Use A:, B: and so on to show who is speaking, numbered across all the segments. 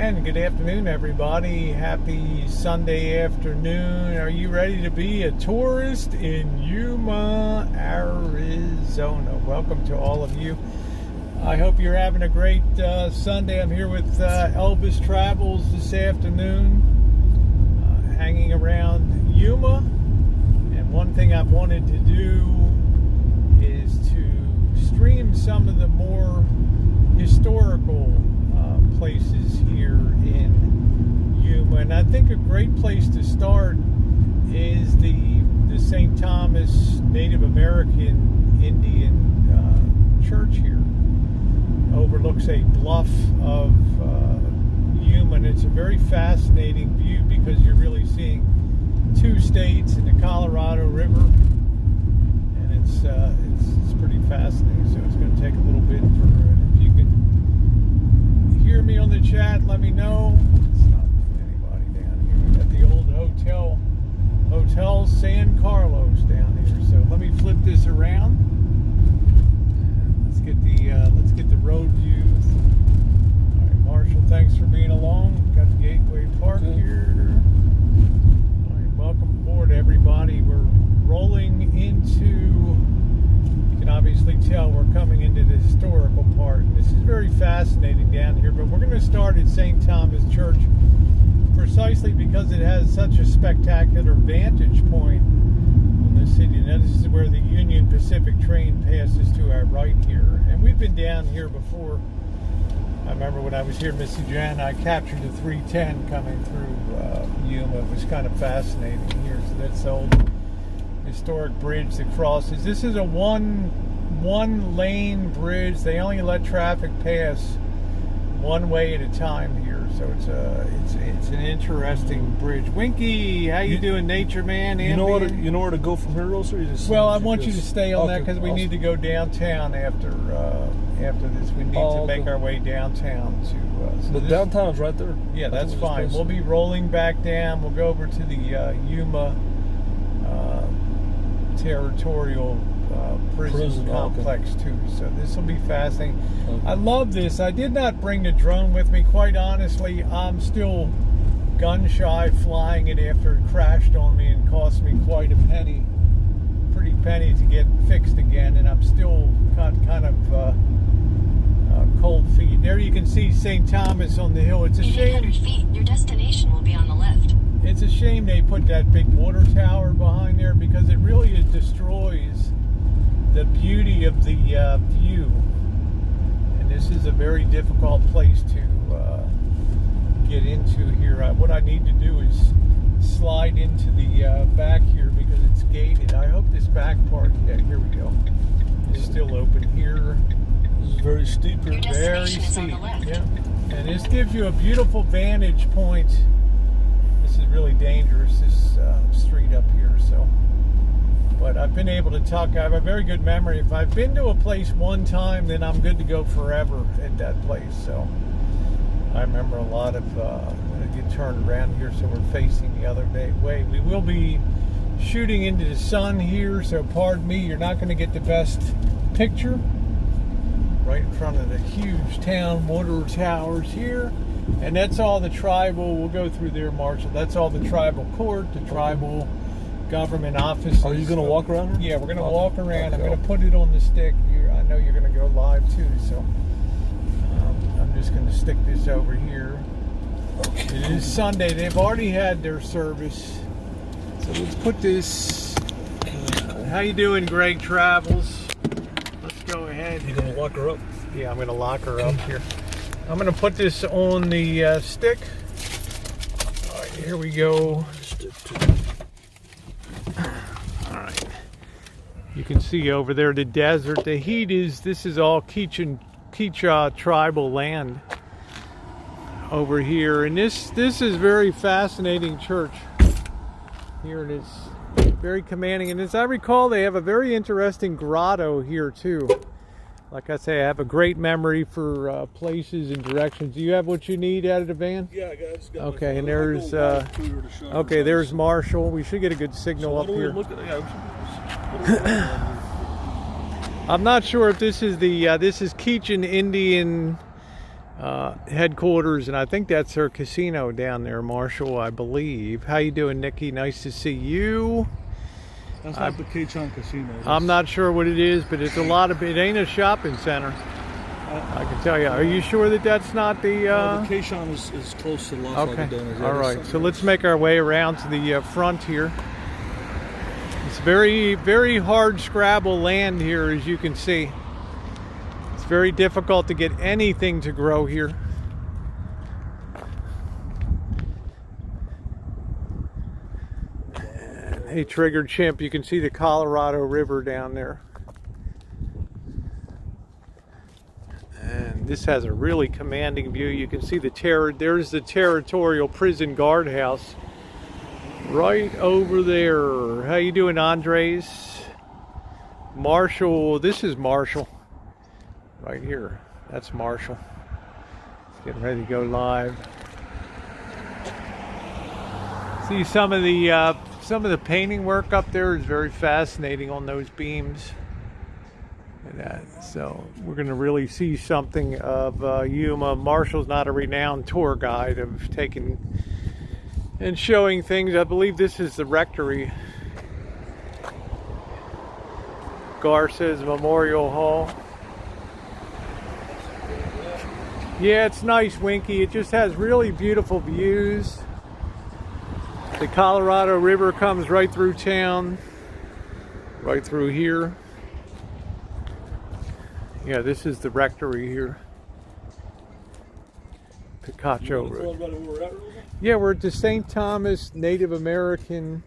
A: again. Good afternoon, everybody. Happy Sunday afternoon. Are you ready to be a tourist in Yuma, Arizona? Welcome to all of you. I hope you're having a great Sunday. I'm here with Elvis Travels this afternoon, hanging around Yuma. And one thing I've wanted to do is to stream some of the more historical places here in Yuma, and I think a great place to start is the St. Thomas Native American Indian church here. Overlooks a bluff of Yuma, and it's a very fascinating view because you're really seeing two states and the Colorado River, and it's pretty fascinating. So it's going to take a little bit for if you can hear me on the chat, let me know. It's not anybody down here. We got the old Hotel San Carlos down here. So let me flip this around. Let's get the road view. All right, Marshall, thanks for being along. Got the Gateway Park here. All right, welcome aboard, everybody. We're rolling into. You can obviously tell we're coming into the historical part. This is very fascinating down here, but we're going to start at St. Thomas Church precisely because it has such a spectacular vantage point on the city. Now, this is where the Union Pacific train passes to our right here, and we've been down here before. I remember when I was here, Missy Jenn, I captured the 310 coming through Yuma. It was kind of fascinating here. So that's the old historic bridge that crosses. This is a one lane bridge. They only let traffic pass one way at a time here, so it's an interesting bridge. Winky, how you doing, nature man?
B: You know where to go from here, Rosa?
A: Well, I want you to stay on that because we need to go downtown after this. We need to make our way downtown to.
B: But downtown is right there.
A: Yeah, that's fine. We'll be rolling back down. We'll go over to the Yuma territorial prison complex too, so this will be fascinating. I love this. I did not bring the drone with me, quite honestly. I'm still gun shy flying it after it crashed on me and cost me quite a pretty penny to get fixed again, and I'm still kind of cold feet. There you can see St. Thomas on the hill. It's a shame.
C: 800 feet, your destination will be on the left.
A: It's a shame they put that big water tower behind there because it really destroys the beauty of the view. And this is a very difficult place to get into here. What I need to do is slide into the back here because it's gated. I hope this back part, yeah, here we go, is still open here.
B: This is very steep here.
A: Very steep, yeah. And this gives you a beautiful vantage point. This is really dangerous, this street up here, so. But I've been able to tuck. I have a very good memory. If I've been to a place one time, then I'm good to go forever at that place. So I remember a lot of, I'm going to get turned around here so we're facing the other way. We will be shooting into the sun here, so pardon me, you're not going to get the best picture. Right in front of the huge town water towers here. And that's all the tribal, we'll go through there, Marshall. That's all the tribal court, the tribal government offices.
B: Are you going to walk around here?
A: Yeah, we're going to walk around. I'm going to put it on the stick. I know you're going to go live too, so I'm just going to stick this over here. It is Sunday. They've already had their service. So let's put this. How you doing, Greg Travels? Let's go ahead.
B: You going to lock her up?
A: Yeah, I'm going to lock her up here. I'm going to put this on the stick. All right, here we go. All right. You can see over there the desert. The heat is, this is all Quechua tribal land over here. And this is very fascinating church. Here it is. Very commanding. And as I recall, they have a very interesting grotto here too. Like I say, I have a great memory for places and directions. Do you have what you need out of the van?
B: Yeah, I got it.
A: Okay, and there's okay, there's Marshall. We should get a good signal up here. I'm not sure if this is the this is Quechua Indian headquarters, and I think that's their casino down there, Marshall, I believe. How you doing, Nikki? Nice to see you.
B: That's not the K-Chon Casino.
A: I'm not sure what it is, but it's a lot of. It ain't a shopping center. I can tell you. Are you sure that that's not the?
B: The K-Chon is close to Los Algodones.
A: All right. So let's make our way around to the front here. It's very, very hard scrabble land here, as you can see. It's very difficult to get anything to grow here. And, hey, Triggered Chimp, you can see the Colorado River down there. And this has a really commanding view. You can see there's the territorial prison guardhouse right over there. How you doing, Andres? Marshall, this is Marshall. Right here. That's Marshall. It's getting ready to go live. See some of the painting work up there is very fascinating on those beams. So we're going to really see something of Yuma. Marshall's not a renowned tour guide of taking and showing things. I believe this is the rectory. Garces Memorial Hall. Yeah, it's nice, Winky. It just has really beautiful views. The Colorado River comes right through town, right through here. Yeah, this is the rectory here. Picacho Road. Yeah, we're at the St. Thomas Native American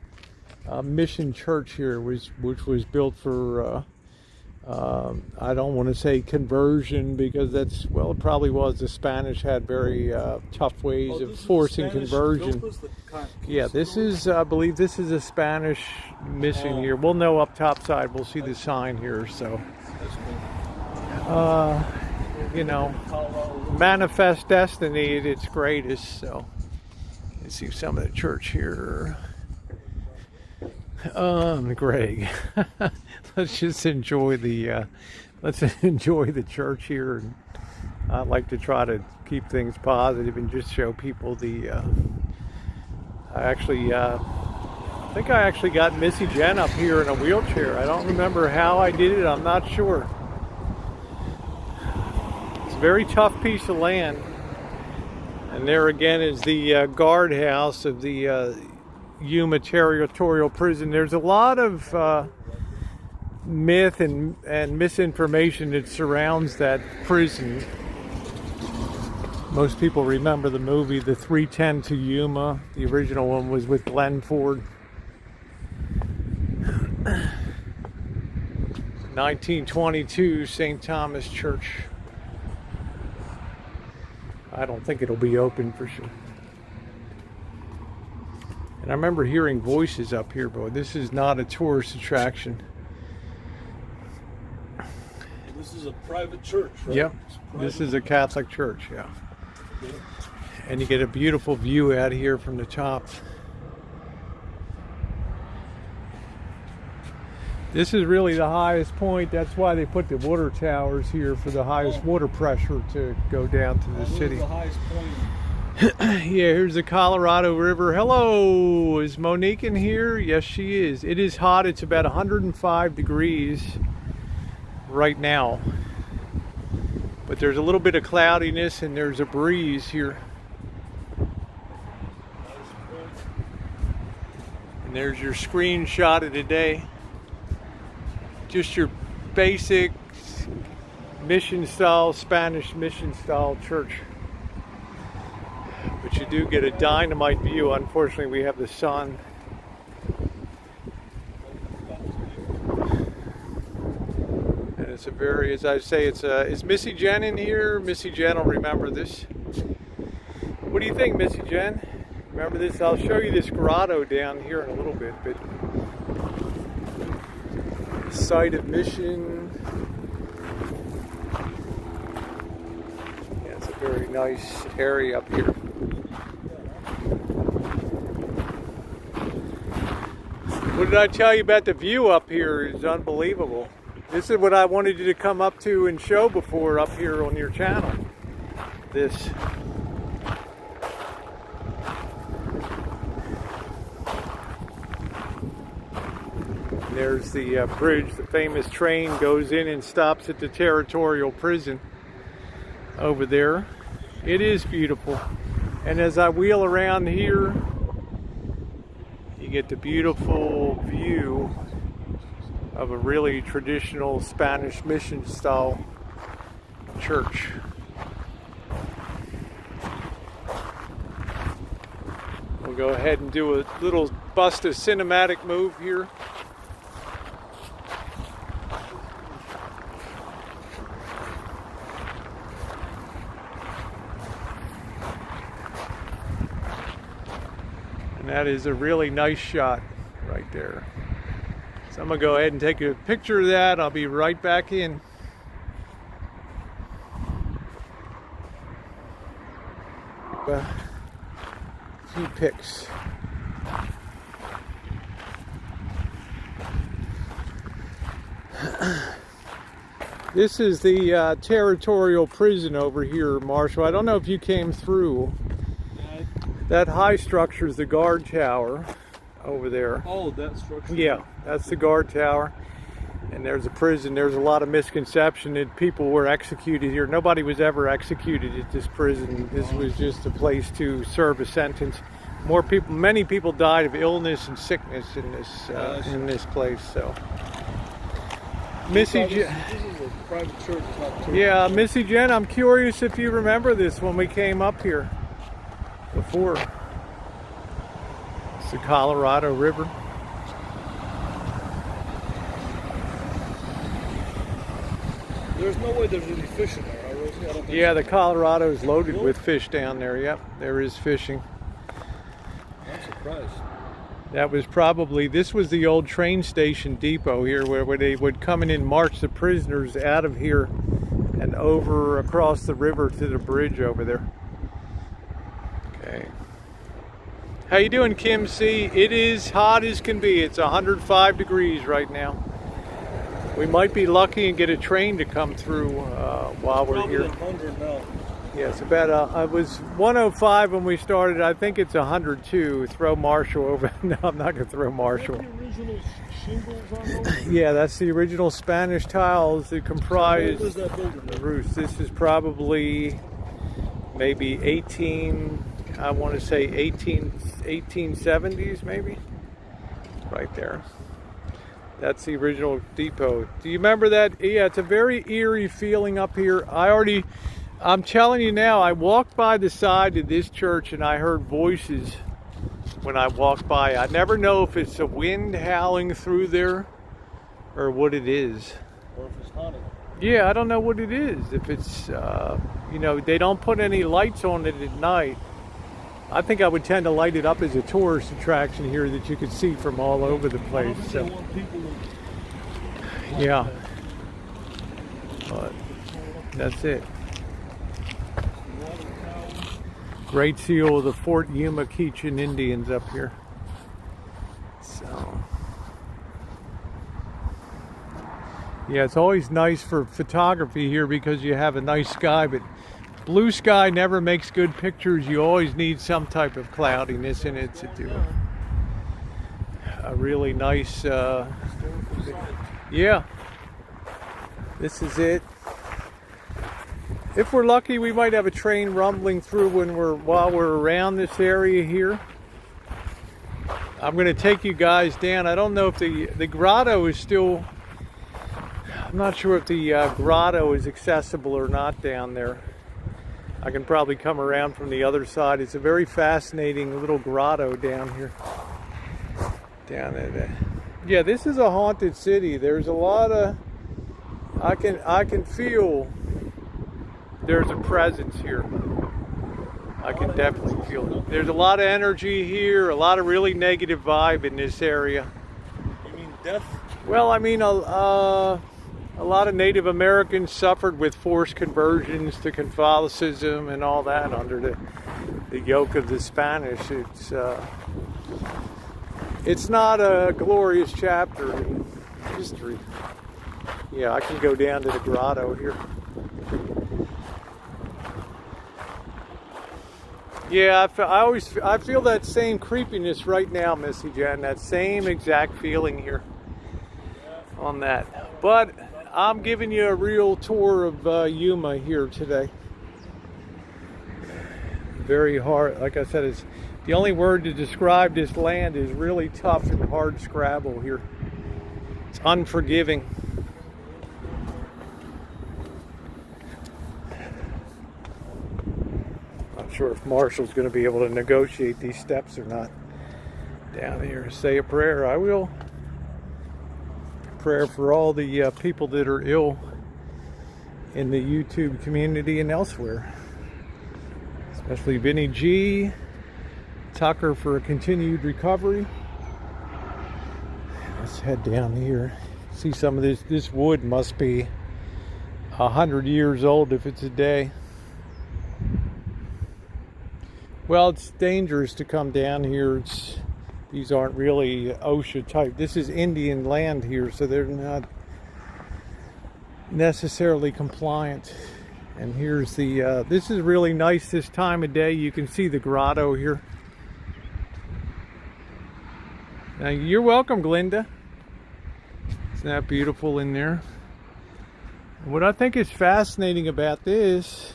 A: Mission Church here, which was built for, I don't want to say conversion, because that's, well, it probably was. The Spanish had very tough ways of forcing conversion. Yeah, this is, I believe this is a Spanish mission here. We'll know up top side. We'll see the sign here, so. You know, manifest destiny at its greatest. So let's see some of the church here. Greg, let's just enjoy the church here. And I like to try to keep things positive and just show people the. I think I actually got Missy Jenn up here in a wheelchair. I don't remember how I did it. I'm not sure. Very tough piece of land, and there again is the guardhouse of the Yuma Territorial Prison. There's a lot of myth and misinformation that surrounds that prison. Most people remember the movie The 3:10 to Yuma. The original one was with Glenn Ford. 1922 St. Thomas Church. I don't think it'll be open for sure. And I remember hearing voices up here, but this is not a tourist attraction.
B: This is a private church, right?
A: Yep. This is a Catholic church, yeah. And you get a beautiful view out here from the top. This is really the highest point. That's why they put the water towers here, for the highest water pressure to go down to the city.
B: The highest point.
A: Yeah, here's the Colorado River. Hello, is Monique in here? Yes, she is. It is hot. It's about 105 degrees right now. But there's a little bit of cloudiness and there's a breeze here. And there's your screenshot of the day. Just your basic mission style, Spanish mission style church. But you do get a dynamite view. Unfortunately, we have the sun. And it's a very, as I say, is Missy Jenn in here? Missy Jenn will remember this. What do you think, Missy Jenn? Remember this? I'll show you this grotto down here in a little bit, but site of mission. Yeah, it's a very nice area up here. What did I tell you about the view up here? It's unbelievable. This is what I wanted you to come up to and show before up here on your channel. this. There's the bridge. The famous train goes in and stops at the territorial prison over there. It is beautiful. And as I wheel around here, you get the beautiful view of a really traditional Spanish mission style church. We'll go ahead and do a little bust of cinematic move here. And that is a really nice shot right there. So I'm gonna go ahead and take a picture of that. I'll be right back in. A few pics. This is the territorial prison over here, Marshall. I don't know if you came through. That high structure is the guard tower over there.
B: Oh, that structure.
A: Yeah, that's the guard tower. And there's a prison. There's a lot of misconception that people were executed here. Nobody was ever executed at this prison. This was just a place to serve a sentence. Many people died of illness and sickness in this place. So, Missy Jenn.
B: This is a private church. It's not a church.
A: Yeah, Missy Jenn. I'm curious if you remember this when we came up here before. It's the Colorado River.
B: There's no way there's any fish in there, Rosie? I don't think
A: Yeah,
B: so.
A: the Colorado is loaded with fish down there. Yep, there is fishing.
B: I'm surprised.
A: That was probably, this was the old train station depot here where they would come in and march the prisoners out of here and over across the river to the bridge over there. Okay. How you doing, Kim C? It is hot as can be. It's 105 degrees right now. We might be lucky and get a train to come through while we're
B: Probably
A: here.
B: 100 now.
A: Yes, about it was 105 when we started. I think it's 102. Throw Marshall over. No, I'm not going to throw Marshall.
B: Are the original shingles on those?
A: Yeah, that's the original Spanish tiles that comprise
B: What was that building?
A: the roofs. This is probably maybe 1870s maybe. Right there. That's the original depot. Do you remember that? Yeah, it's a very eerie feeling up here. I'm telling you now, I walked by the side of this church and I heard voices when I walked by. I never know if it's the wind howling through there or what it is.
B: Or if it's haunted.
A: Yeah, I don't know what it is. If it's, they don't put any lights on it at night. I think I would tend to light it up as a tourist attraction here that you could see from all over the place.
B: I don't think
A: So,
B: they want people to-
A: yeah. But that's it. Great seal of the Fort Yuma Keechin Indians up here. So, yeah, it's always nice for photography here because you have a nice sky, but blue sky never makes good pictures. You always need some type of cloudiness in it to do a really nice, yeah, this is it. If we're lucky, we might have a train rumbling through while we're around this area here. I'm going to take you guys down. I don't know if the grotto is still, I'm not sure if the grotto is accessible or not down there. I can probably come around from the other side. It's a very fascinating little grotto down here. Down there. Yeah, this is a haunted city. There's a lot of, I can feel there's a presence here. I can definitely feel it. There's a lot of energy here, a lot of really negative vibe in this area.
B: You mean death?
A: Well, I mean, a lot of Native Americans suffered with forced conversions to Catholicism and all that under the yoke of the Spanish. It's not a glorious chapter in history. Yeah, I can go down to the grotto here. Yeah, I feel that same creepiness right now, Missy Jenn. That same exact feeling here on that. But I'm giving you a real tour of Yuma here today. Very hard, like I said, it's the only word to describe this land is really tough and hard scrabble here. It's unforgiving. Not sure if Marshall's going to be able to negotiate these steps or not. Down here, say a prayer. I will. Prayer for all the people that are ill in the YouTube community and elsewhere. Especially Vinny G, Tucker for a continued recovery. Let's head down here. See some of this. This wood must be 100 years old if it's a day. Well, it's dangerous to come down here. These aren't really OSHA type. This is Indian land here, so they're not necessarily compliant. And here's the, this is really nice this time of day. You can see the grotto here. Now, you're welcome, Glinda. Isn't that beautiful in there? What I think is fascinating about this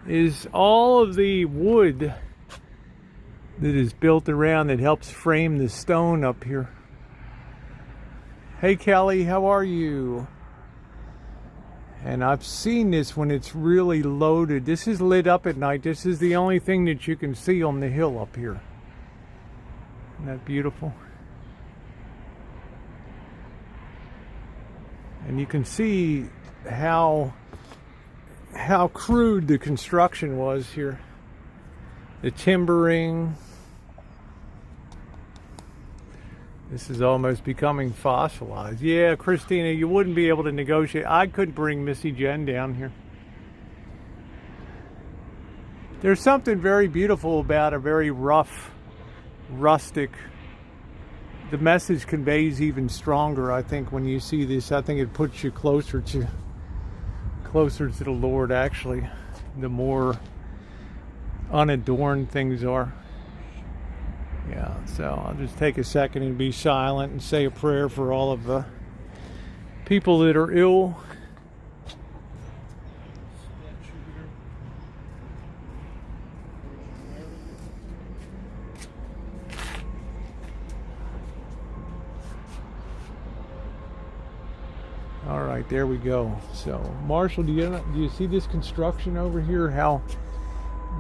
A: is all of the wood that is built around that helps frame the stone up here. Hey Kelly, how are you? And I've seen this when it's really loaded. This is lit up at night. This is the only thing that you can see on the hill up here. Isn't that beautiful? And you can see how crude the construction was here. The timbering. This is almost becoming fossilized. Yeah, Christina, you wouldn't be able to negotiate. I couldn't bring Missy Jenn down here. There's something very beautiful about a very rough, rustic. The message conveys even stronger, I think, when you see this. I think it puts you closer to the Lord, actually, the more unadorned things are. Yeah, so I'll just take a second and be silent and say a prayer for all of the people that are ill. All right, there we go. So, Marshall, do you see this construction over here? How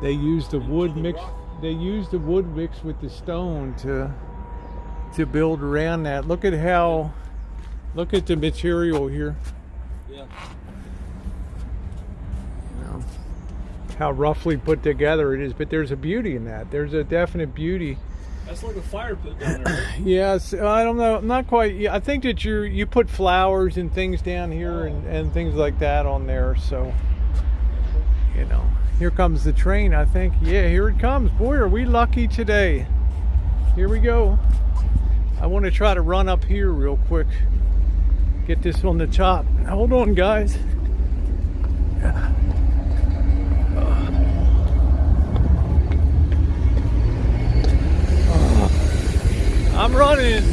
A: they use the wood mix? They use the wood mixed with the stone to build around that. Look at the material here.
B: Yeah.
A: You know, how roughly put together it is, but there's a beauty in that. There's a definite beauty.
B: That's like a fire pit down there, right?
A: Yes, I don't know. I'm not quite. I think that you put flowers and things down here and things like that on there. So, you know. Here comes the train, I think. Yeah, here it comes. Boy, are we lucky today. Here we go. I want to try to run up here real quick. Get this on the top. Hold on, guys. I'm running.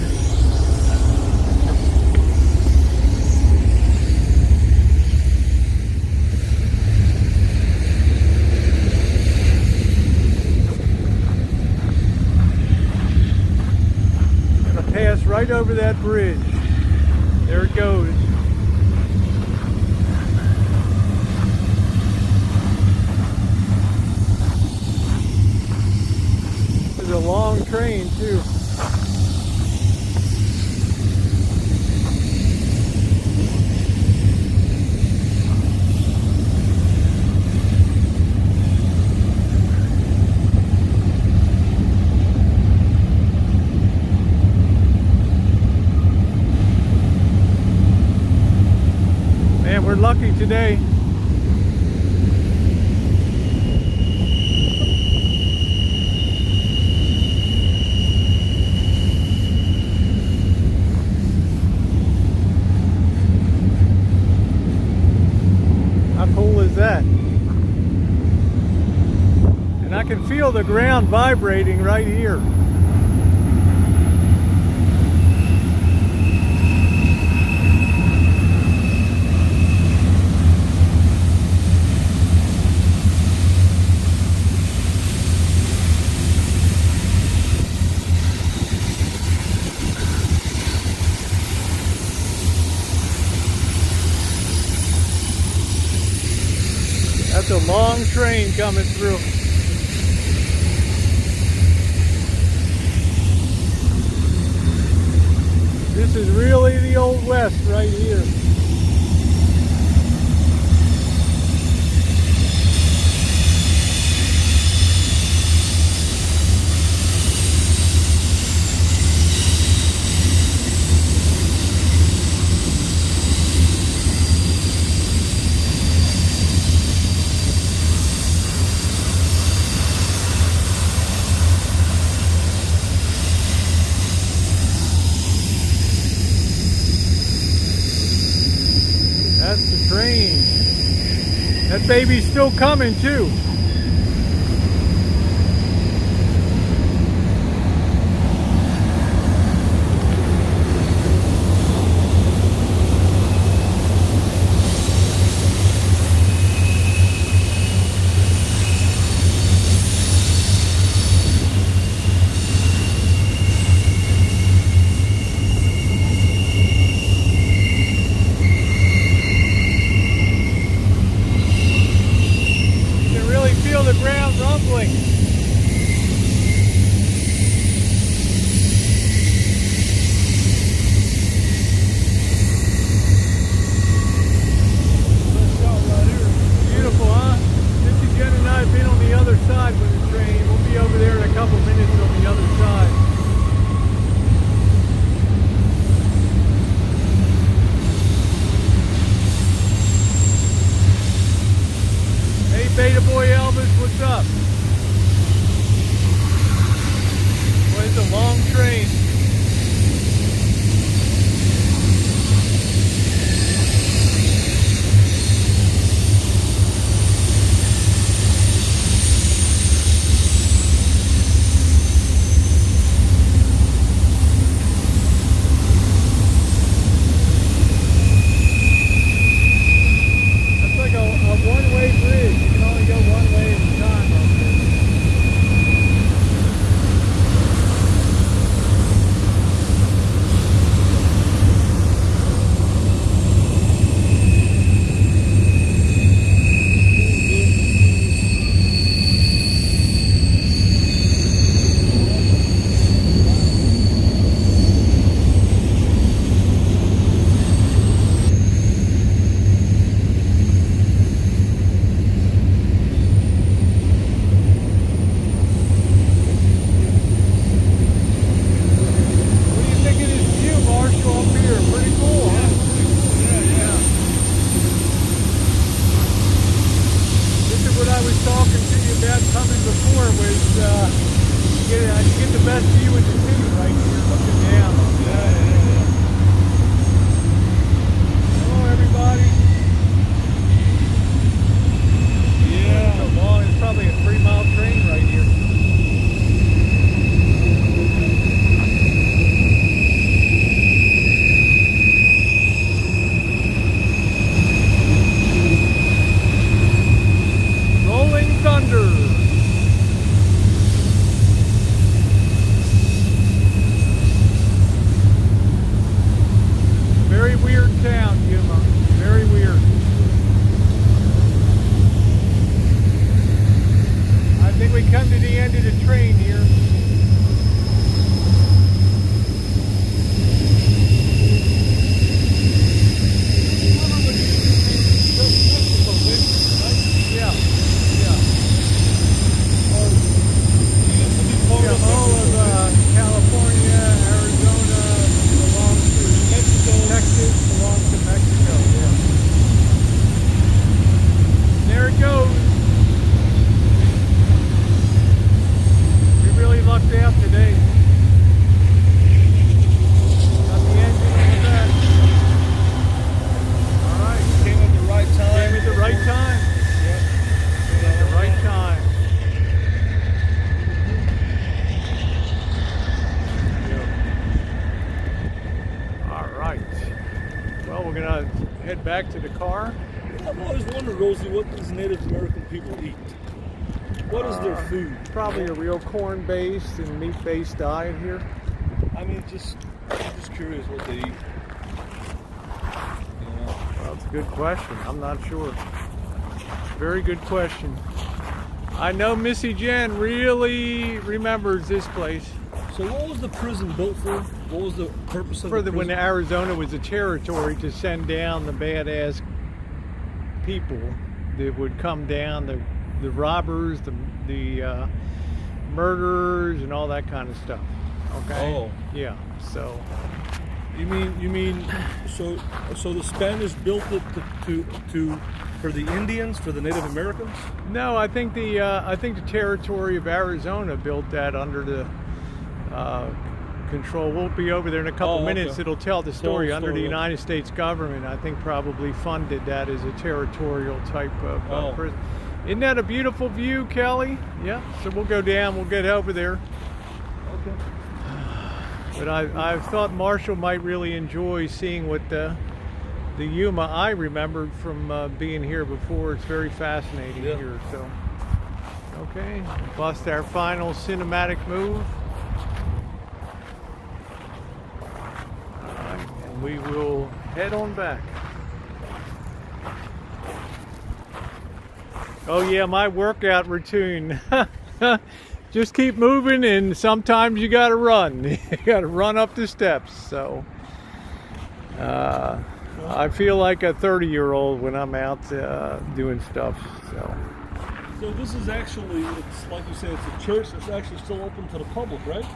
A: Pass right over that bridge. There it goes. It's a long train too. We're lucky today. How cool is that? And I can can feel the ground vibrating right here. That's a long train coming through. This is really the Old West right here. That's the train. That baby's still coming too. gonna head back to the car.
B: I've always wondered, Rosie, what these Native American people eat. What is their food?
A: Probably a real corn-based and meat-based diet here.
B: I mean, I'm just curious what they eat.
A: Well, it's a good question. I'm not sure. Very good question. I know Missy Jenn really remembers this place.
B: So what was the prison built for? What was the purpose of
A: For
B: the
A: when
B: prison?
A: Arizona was a territory to send down the badass people that would come down, the robbers, the murderers, and all that kind of stuff. Okay.
B: Oh.
A: Yeah. So.
B: You mean so the Spanish built it to for the Indians, for the Native Americans?
A: No, I think the territory of Arizona built that under the control. We'll be over there in a couple minutes.
B: Okay.
A: It'll tell the story. Under the
B: story.
A: United States government, I think probably funded that as a territorial type of prison. Isn't that a beautiful view, Kelly? Yeah. So we'll go down. We'll get over there.
B: Okay.
A: But I thought Marshall might really enjoy seeing what the Yuma I remembered from being here before. It's very fascinating here. So, okay, bust our final cinematic move. All right, and we will head on back. Oh yeah, my workout routine. Just keep moving, and sometimes you gotta run. You gotta run up the steps. So I feel like a 30-year-old when I'm out doing stuff.
B: So this is actually, it's like you say, it's a church that's actually still open to the public, right?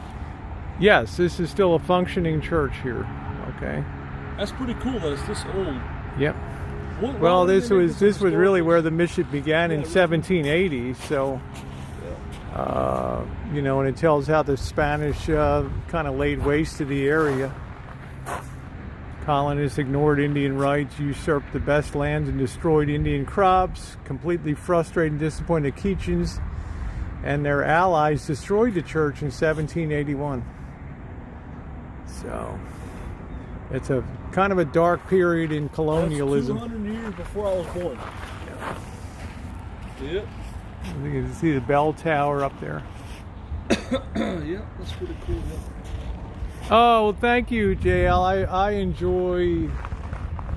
A: Yes, this is still a functioning church here. Okay.
B: That's pretty cool that it's this old.
A: Yep.
B: Well,
A: this was really where the mission began in 1780. So. You know, and it tells how the Spanish kind of laid waste to the area. Colonists ignored Indian rights, usurped the best lands, and destroyed Indian crops, completely frustrated and disappointed the Quichuans, and their allies destroyed the church in 1781. So, it's a kind of a dark period in colonialism.
B: That's 200 years before I was born. Yep.
A: You can see the bell tower up there.
B: Yeah, that's pretty cool. Yeah.
A: Oh, well, thank you, JL. I enjoy,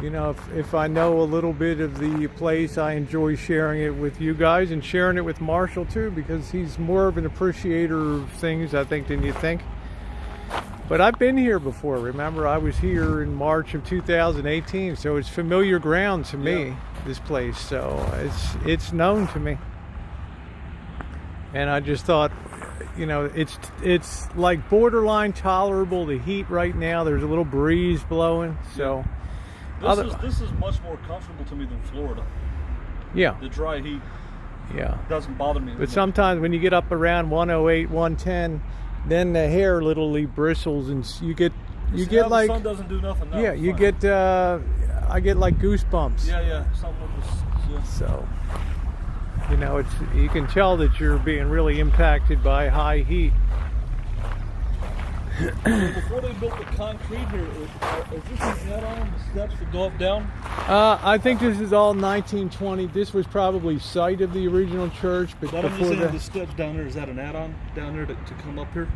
A: you know, if I know a little bit of the place, I enjoy sharing it with you guys and sharing it with Marshall too, because he's more of an appreciator of things, I think, than you think. But I've been here before. Remember, I was here in March of 2018, so it's familiar ground to me, this place. So it's known to me. And I just thought, you know, it's like borderline tolerable. The heat right now, there's a little breeze blowing. So
B: this is much more comfortable to me than Florida.
A: Yeah.
B: The dry heat.
A: Yeah.
B: Doesn't bother me.
A: But sometimes when you get up around 108, 110, then the hair literally bristles, and you get like,
B: the sun doesn't do nothing now.
A: Yeah, you get I get like goosebumps.
B: Yeah.
A: So, you know, you can tell that you're being really impacted by high heat.
B: Before they built the concrete here, is this an add-on, the steps that go up down?
A: I think this is all 1920. This was probably site of the original church, but before
B: the steps down there, is that an add-on down there to come up here?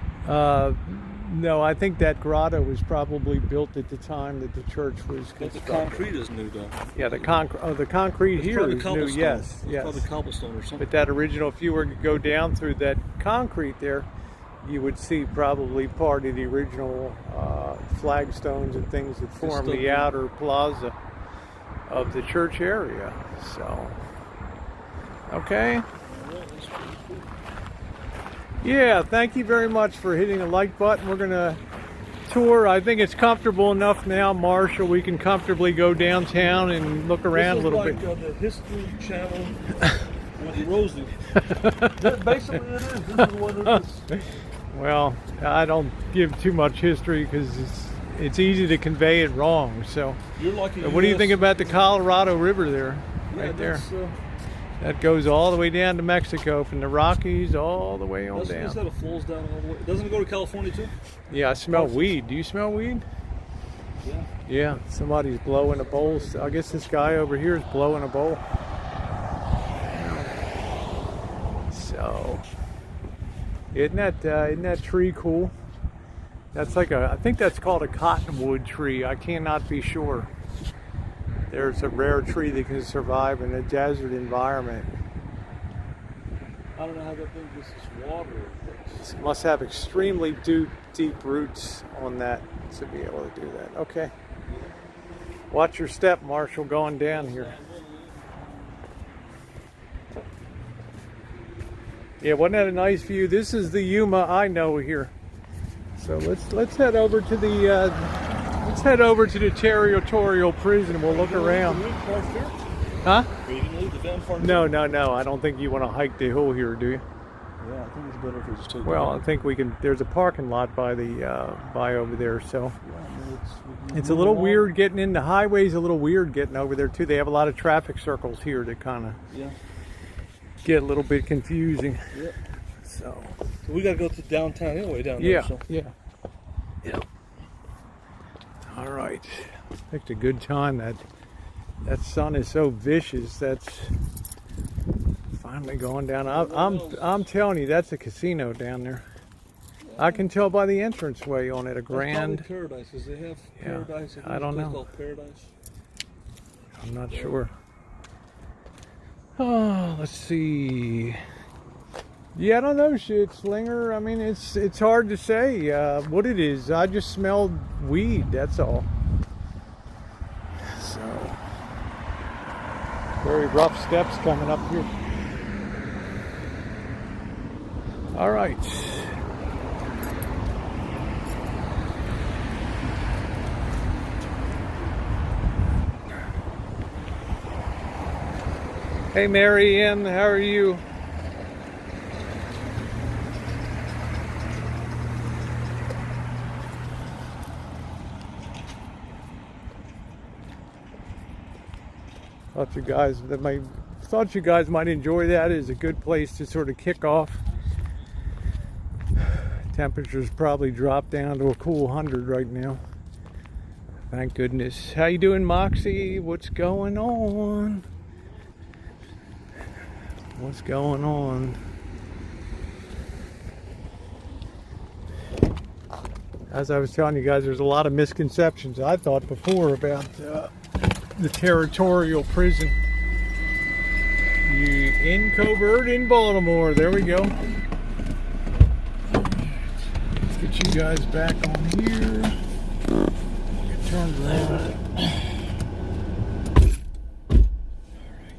A: No, I think that grotto was probably built at the time that the church was constructed.
B: But the concrete is new, though.
A: Yeah, the concrete here is new. Yes.
B: It's probably cobblestone or something.
A: But that original, if you were to go down through that concrete there, you would see probably part of the original flagstones and things that form the outer plaza of the church area. So, okay. Yeah, thank you very much for hitting the like button. We're going to tour. I think it's comfortable enough now, Marshall. We can comfortably go downtown and look around a little bit.
B: This is like the History Channel with Rosie. Basically, it is. This is what it is.
A: Well, I don't give too much history because it's easy to convey it wrong. So,
B: you're lucky.
A: What do you think about the Colorado River there? Right there. That goes all the way down to Mexico, from the Rockies all the way on down.
B: It flows down all the way. Doesn't it go to California too?
A: Yeah, I smell weed. Do you smell weed?
B: Yeah.
A: Yeah, somebody's blowing a bowl. I guess this guy over here is blowing a bowl. So, isn't that tree cool? That's like I think that's called a cottonwood tree. I cannot be sure. There's a rare tree that can survive in a desert environment.
B: I don't know how that thing gets its water.
A: It must have extremely deep roots on that to be able to do that. Okay. Watch your step, Marshall, going down here. Yeah, wasn't that a nice view? This is the Yuma I know here. So let's head over to the territorial prison. We'll look around. Huh? No. I don't think you want to hike the hill here, do you?
B: Yeah, I think it's better if we just take.
A: Well, I think we can. There's a parking lot by over there, so it's a little weird getting in. The highway's a little weird getting over there too. They have a lot of traffic circles here that kind of get a little bit confusing.
B: Yeah.
A: So
B: we got to go to downtown anyway. Down there.
A: Yeah. All right. Picked a good time. That sun is so vicious. That's finally going down. I'm telling you, that's a casino down there. I can tell by the entranceway on it. A grand
B: paradise. Does they have paradise?
A: I don't know.
B: Called Paradise.
A: I'm not sure. Oh, let's see. Yeah, I don't know, shit, Slinger. I mean, it's hard to say what it is. I just smelled weed. That's all. So very rough steps coming up here. All right. Hey, Mary Ann, how are you? Thought you guys might enjoy that. It's a good place to sort of kick off. Temperatures probably dropped down to a cool 100 right now. Thank goodness. How you doing, Moxie? What's going on? What's going on? As I was telling you guys, there's a lot of misconceptions I thought before about the territorial prison. You in Covert in Baltimore. There we go. Let's get you guys back on here. Get turned around.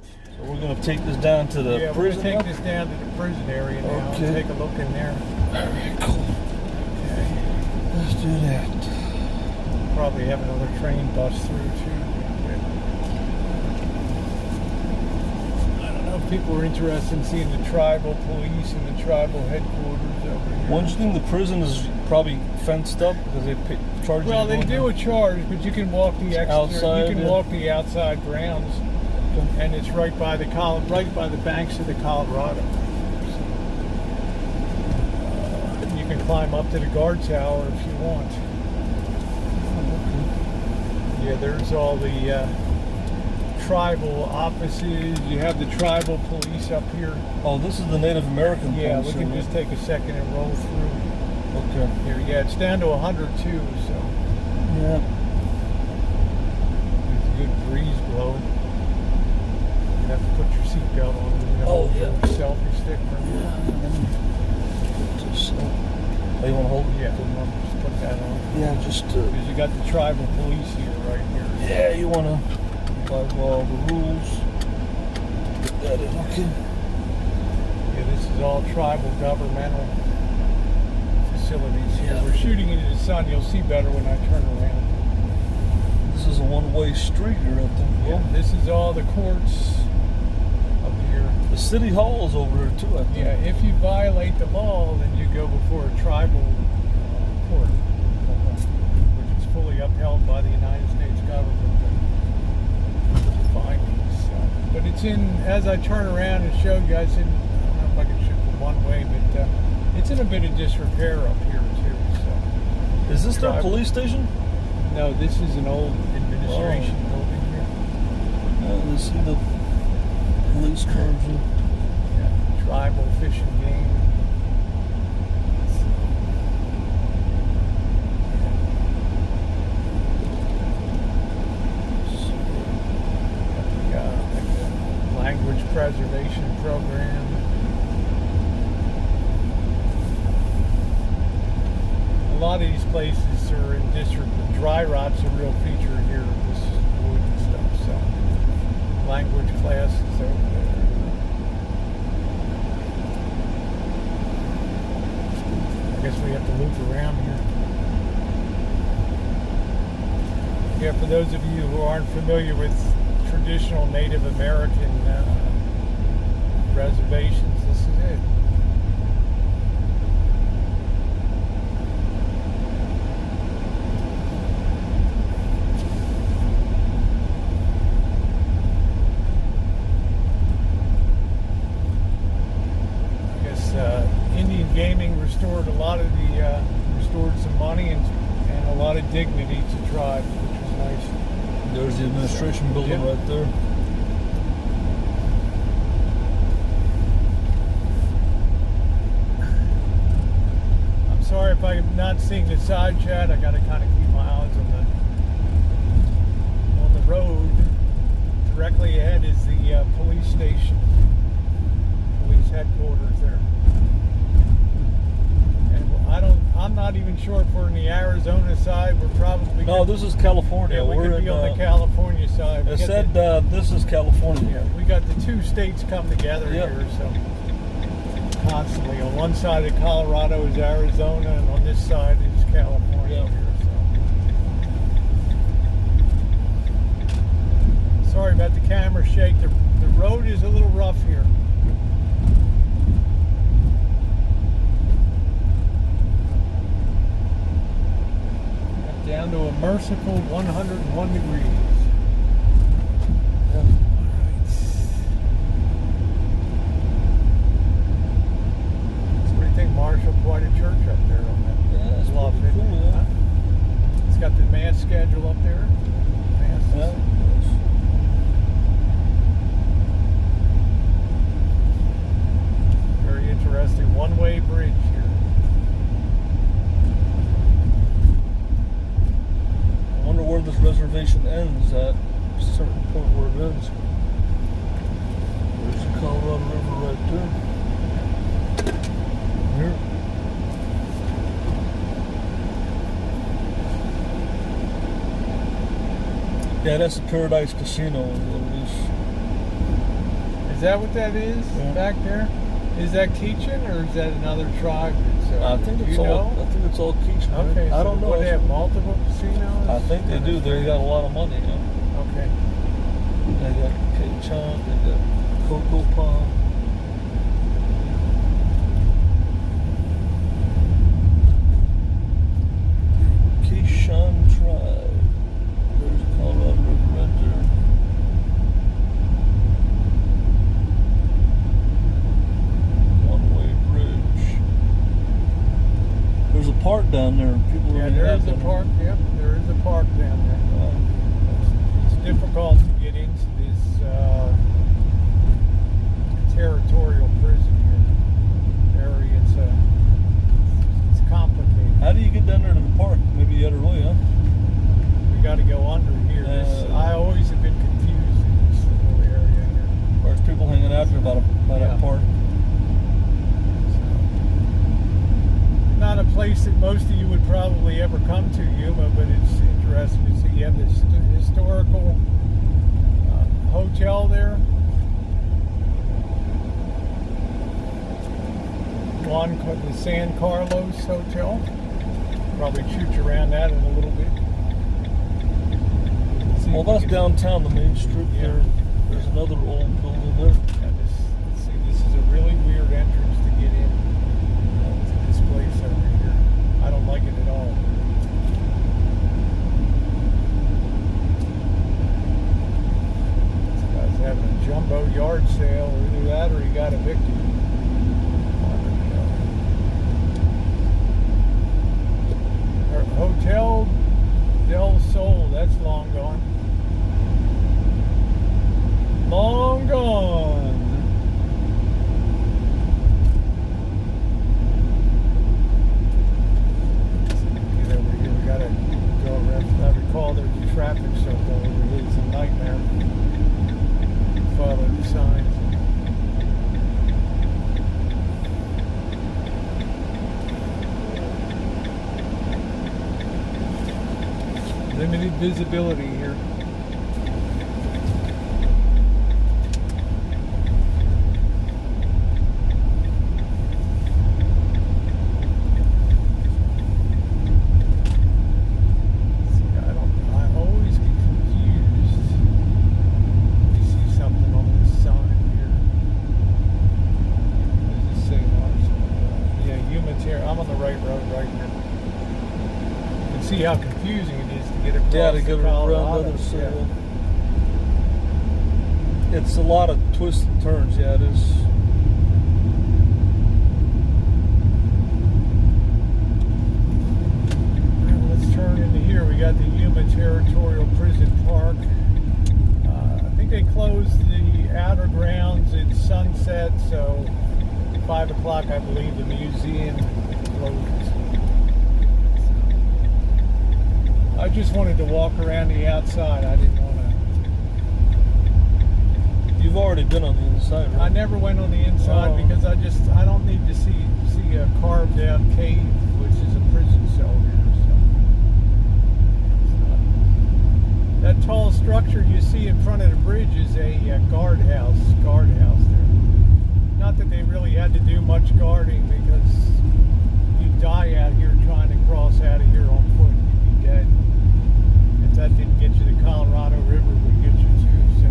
B: So we're going to take this down to the prison.
A: We're going to take this down to the prison area now.
B: Okay.
A: Take a look in there.
B: Very cool.
A: Okay.
B: Let's do that.
A: Probably have another train bus through too. People are interested in seeing the tribal police and the tribal headquarters over here.
B: Don't you think the prison is probably fenced up because they charge you?
A: Well, they do a charge, but you can walk the
B: outside.
A: You can walk the outside grounds, and it's right by the banks of the Colorado. You can climb up to the guard tower if you want. Yeah, there's all the tribal offices. You have the tribal police up here.
B: Oh, this is the Native American police.
A: Yeah, we can just take a second and roll through.
B: Okay.
A: Here, yeah, it's down to 102, so.
B: Yeah.
A: There's a good breeze blowing. You have to put your seatbelt on.
B: Yeah.
A: Selfie stick for me.
B: Just, you want to hold it?
A: Yeah, just put that on.
B: Yeah, just.
A: Because you got the tribal police here, right here.
B: Yeah, you want to. By all the rules. Get that in. Okay.
A: Yeah, this is all tribal governmental facilities here.
B: Yeah.
A: We're shooting into the sun. You'll see better when I turn around.
B: This is a one-way street here, I think.
A: Yeah, this is all the courts up here.
B: The city hall is over here too, I think.
A: Yeah, if you violate the law, then you go before a tribal court, which is fully upheld by the United States government. Findings. But it's in, as I turn around and show you guys, I don't know if I can shoot from one way, but it's in a bit of disrepair up here too. So.
B: Is this their police station?
A: No, this is an old administration building here.
B: Oh, this is the police cars.
A: Yeah, tribal fishing game. Language preservation program. A lot of these places are in district, but dry rot's a real feature here of this wood and stuff. So, language classes over there. I guess we have to loop around here. Yeah, for those of you who aren't familiar with traditional Native American reservations, this is it. I guess Indian gaming restored a lot of the restored some money and a lot of dignity to tribes, which was nice.
B: There's the administration building right there.
A: I'm sorry if I'm not seeing the side chat. I got to kind of keep my eyes on the road. Directly ahead is the police station, police headquarters there. I'm not even sure if we're in the Arizona side. We're probably...
B: No, this is California.
A: Yeah, we're could be on the California side.
B: It said this is California.
A: Yeah, we got the two states come together here, so constantly. On one side of Colorado is Arizona, and on this side is California here, so. Sorry about the camera shake. The road is a little rough here. Down to a merciful 101 degrees. All right. So what do you think, Marshall? Quite a church up there on that.
B: Yeah, it's
A: bluff,
B: pretty cool,
A: huh? It's got the mass schedule up there.
B: Yeah.
A: Very interesting one-way bridge here.
B: I wonder where this reservation ends at a certain point where it ends. There's the Colorado River right there. Here. Yeah, that's the Paradise Casino.
A: Is that what that is back there? Is that Keechan or is that another tribe?
B: I think it's all. I think it's all Keechan.
A: Okay,
B: I don't know.
A: They have multiple casinos.
B: I think they do. They got a lot of money.
A: Okay.
B: They got Keechan. They got Coco Pond. Keechan tribe. There's Colorado River right there. There's a park down there. People
A: there is a park. Yep, there is a park down there. It's difficult to get into this territorial prison here area. It's complicated.
B: How do you get down there to the park? Maybe the other way, huh?
A: We got to go under here. I always have been confused in this little area here.
B: There's people hanging out there by that park.
A: Not a place that most of you would probably ever come to, Yuma, but it's interesting to see. You have this historical hotel there. The San Carlos Hotel. Probably shoot you around that in a little bit.
B: Well, that's downtown, the main strip there. There's another old building there.
A: Yeah, this is a really weird entrance to get in to this place over here. I don't like it at all. This guy's having a jumbo yard sale, or either that or he got evicted. Hotel del Sol. that's long gone. Long gone. Get over here. We gotta go around. I recall there's a traffic circle over here. It's a nightmare. Follow the signs. Limited visibility here. See how confusing it is to get across
B: to get around the other side.
A: Yeah.
B: It's a lot of twists and turns. Yeah, it is.
A: Well, let's turn into here. We got the Yuma Territorial Prison Park. I think they closed the outer grounds at sunset, so 5 o'clock, I believe, the museum closes. I just wanted to walk around the outside. I didn't want to.
B: You've already been on the inside, right?
A: I never went on the inside because I don't need to see a carved out cave, which is a prison cell here. So that tall structure you see in front of the bridge is a guardhouse there. Not that they really had to do much guarding, because you'd die out here trying to cross out of here on foot. You'd be dead. That didn't get you, the Colorado River would get you too. So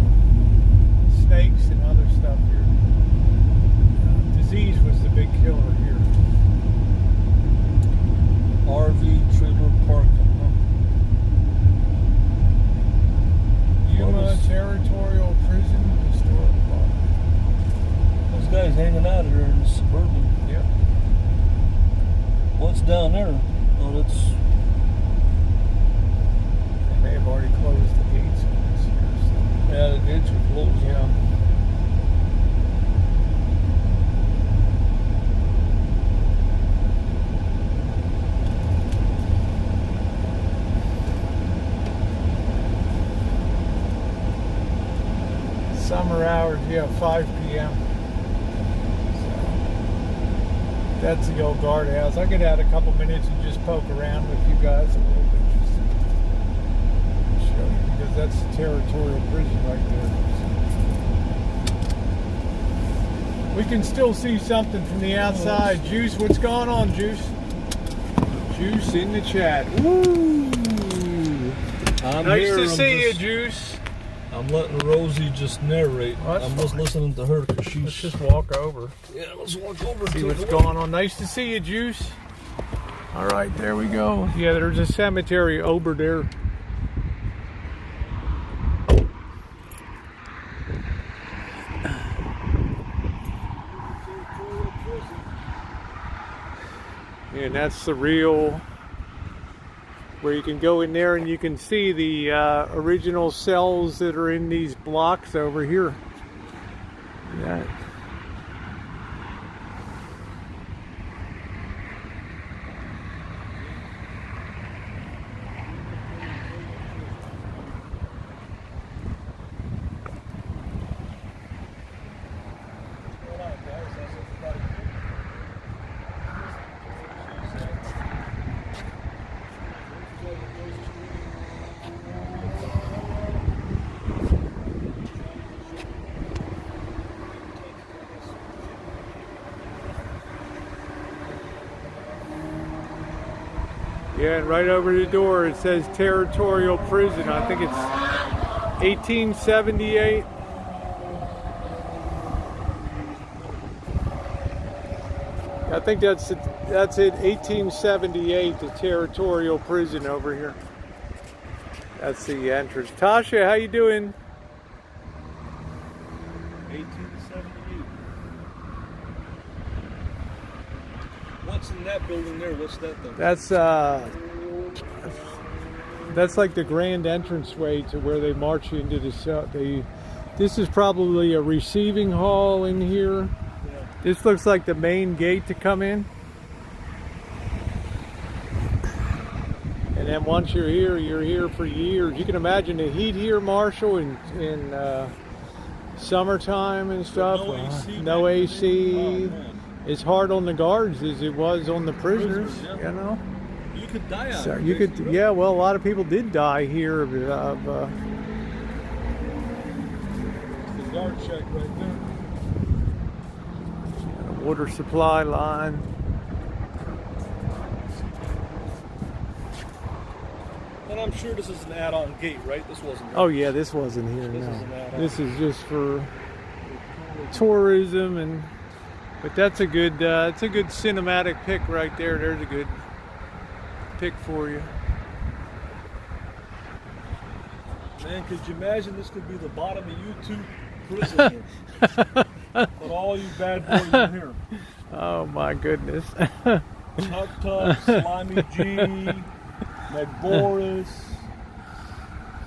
A: snakes and other stuff here. Disease was the big killer here.
B: RV trailer parking.
A: Yuma Territorial Prison Historic Park.
B: Those guys hanging out here in the suburban.
A: Yep.
B: What's down there? Oh, that's.
A: They have already closed the gates on this here. So.
B: Yeah, the gates are closed.
A: Yeah. Summer hours, 5 p.m. So that's the old guardhouse. I get out a couple minutes and just poke around with you guys a little bit. Because that's the territorial prison right there. We can still see something from the outside. Juice, what's going on, Juice? Juice in the chat. Woo! Nice to see you, Juice.
B: I'm letting Rosie just narrate. I'm just listening to her because she's.
A: Let's just walk over.
B: Yeah, let's walk over.
A: See what's going on. Nice to see you, Juice. All right, there we go. Yeah, there's a cemetery over there. And that's the real, where you can go in there and you can see the original cells that are in these blocks over here. Yeah. Yeah, and right over the door it says Territorial Prison. I think it's 1878. I think that's it. 1878, the Territorial Prison over here. That's the entrance. Tasha, how you doing?
B: 1878. What's in that building there? What's that thing?
A: That's that's like the grand entranceway to where they march you into the cell. This is probably a receiving hall in here.
B: Yeah.
A: This looks like the main gate to come in. And then once you're here for years. You can imagine the heat here, Marshall, in summertime and stuff.
B: No AC.
A: No AC.
B: Oh, man.
A: It's hard on the guards as it was on the prisoners,
B: Yeah.
A: you know.
B: You could die out
A: So
B: here,
A: you could,
B: basically.
A: yeah. Well, a lot of people did die here of
B: The guard shack right there.
A: water supply line.
B: And I'm sure this is an add-on gate, right? This wasn't.
A: Oh yeah, this wasn't here.
B: This
A: No,
B: is an add-on.
A: this is just for tourism and. But that's a good, it's a good cinematic pic right there. There's a good pic for you.
B: Man, could you imagine this could be the bottom of YouTube prison? But all you bad boys in here.
A: Oh my goodness.
B: Tug Tug, Slimy G, McBoris.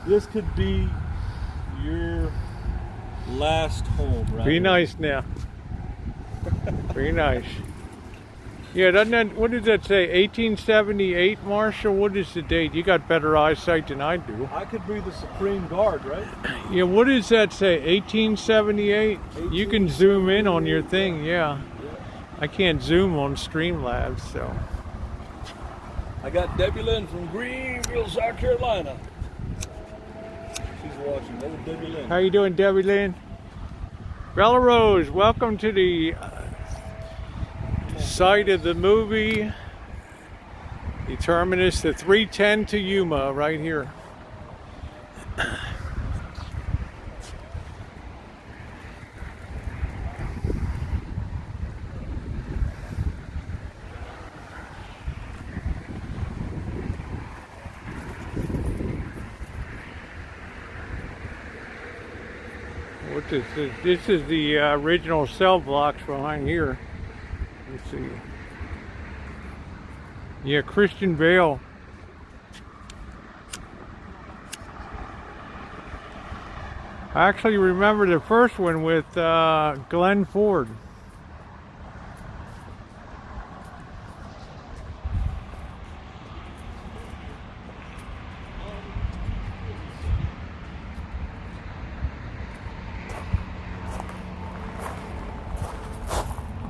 B: This could be your last home, right?
A: Be nice now. Be nice. Yeah, doesn't that, what does that say? 1878, Marshall? What is the date? You got better eyesight than I do.
B: I could be the Supreme Guard, right?
A: Yeah, what does that say? 1878? You can zoom in on your thing, yeah. I can't zoom on Streamlabs, so.
B: I got Debbie Lynn from Greenville, South Carolina. She's watching. That was Debbie Lynn.
A: How you doing, Debbie Lynn? Bella Rose, welcome to the site of the movie. The terminus, the 310 to Yuma, right here. What this is? This is the original cell blocks behind here. Let's see. Yeah, Christian Bale. I actually remember the first one with Glenn Ford.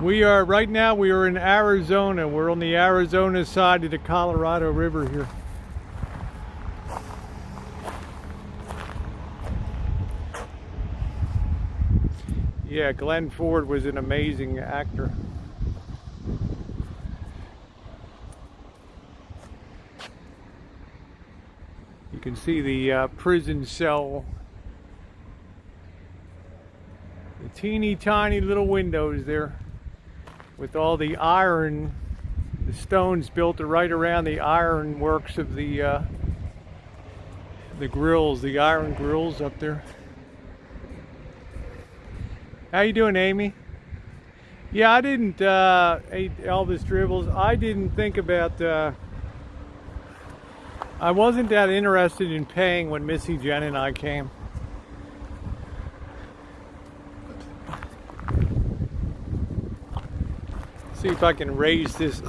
A: We are, right now we are in Arizona. We're on the Arizona side of the Colorado River here. Yeah, Glenn Ford was an amazing actor. You can see the prison cell. The teeny tiny little windows there. With all the iron, the stones built right around the iron works of the grills, the iron grills up there. How you doing, Amy? Yeah, I didn't Elvis Dribbles. I didn't think about. I wasn't that interested in paying when Missy Jenn and I came. See if I can raise this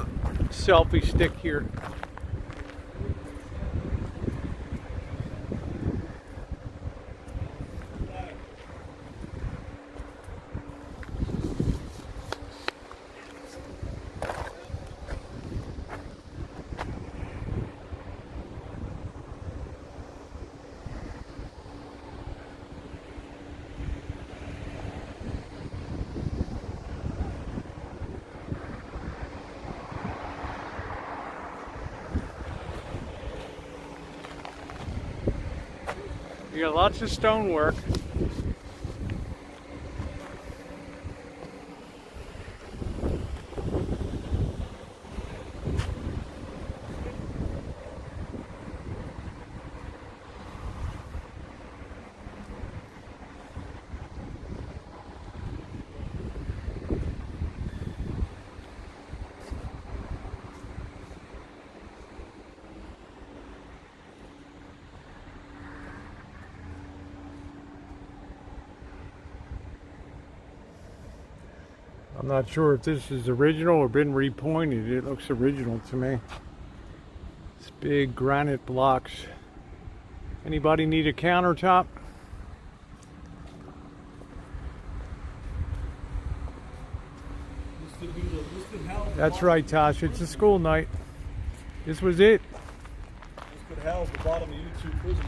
A: selfie stick here. You got lots of stonework. I'm not sure if this is original or been repointed. It looks original to me. It's big granite blocks. Anybody need a countertop? That's right, Tasha. It's a school night. This was it.
B: This could house the bottom of you two prisoners.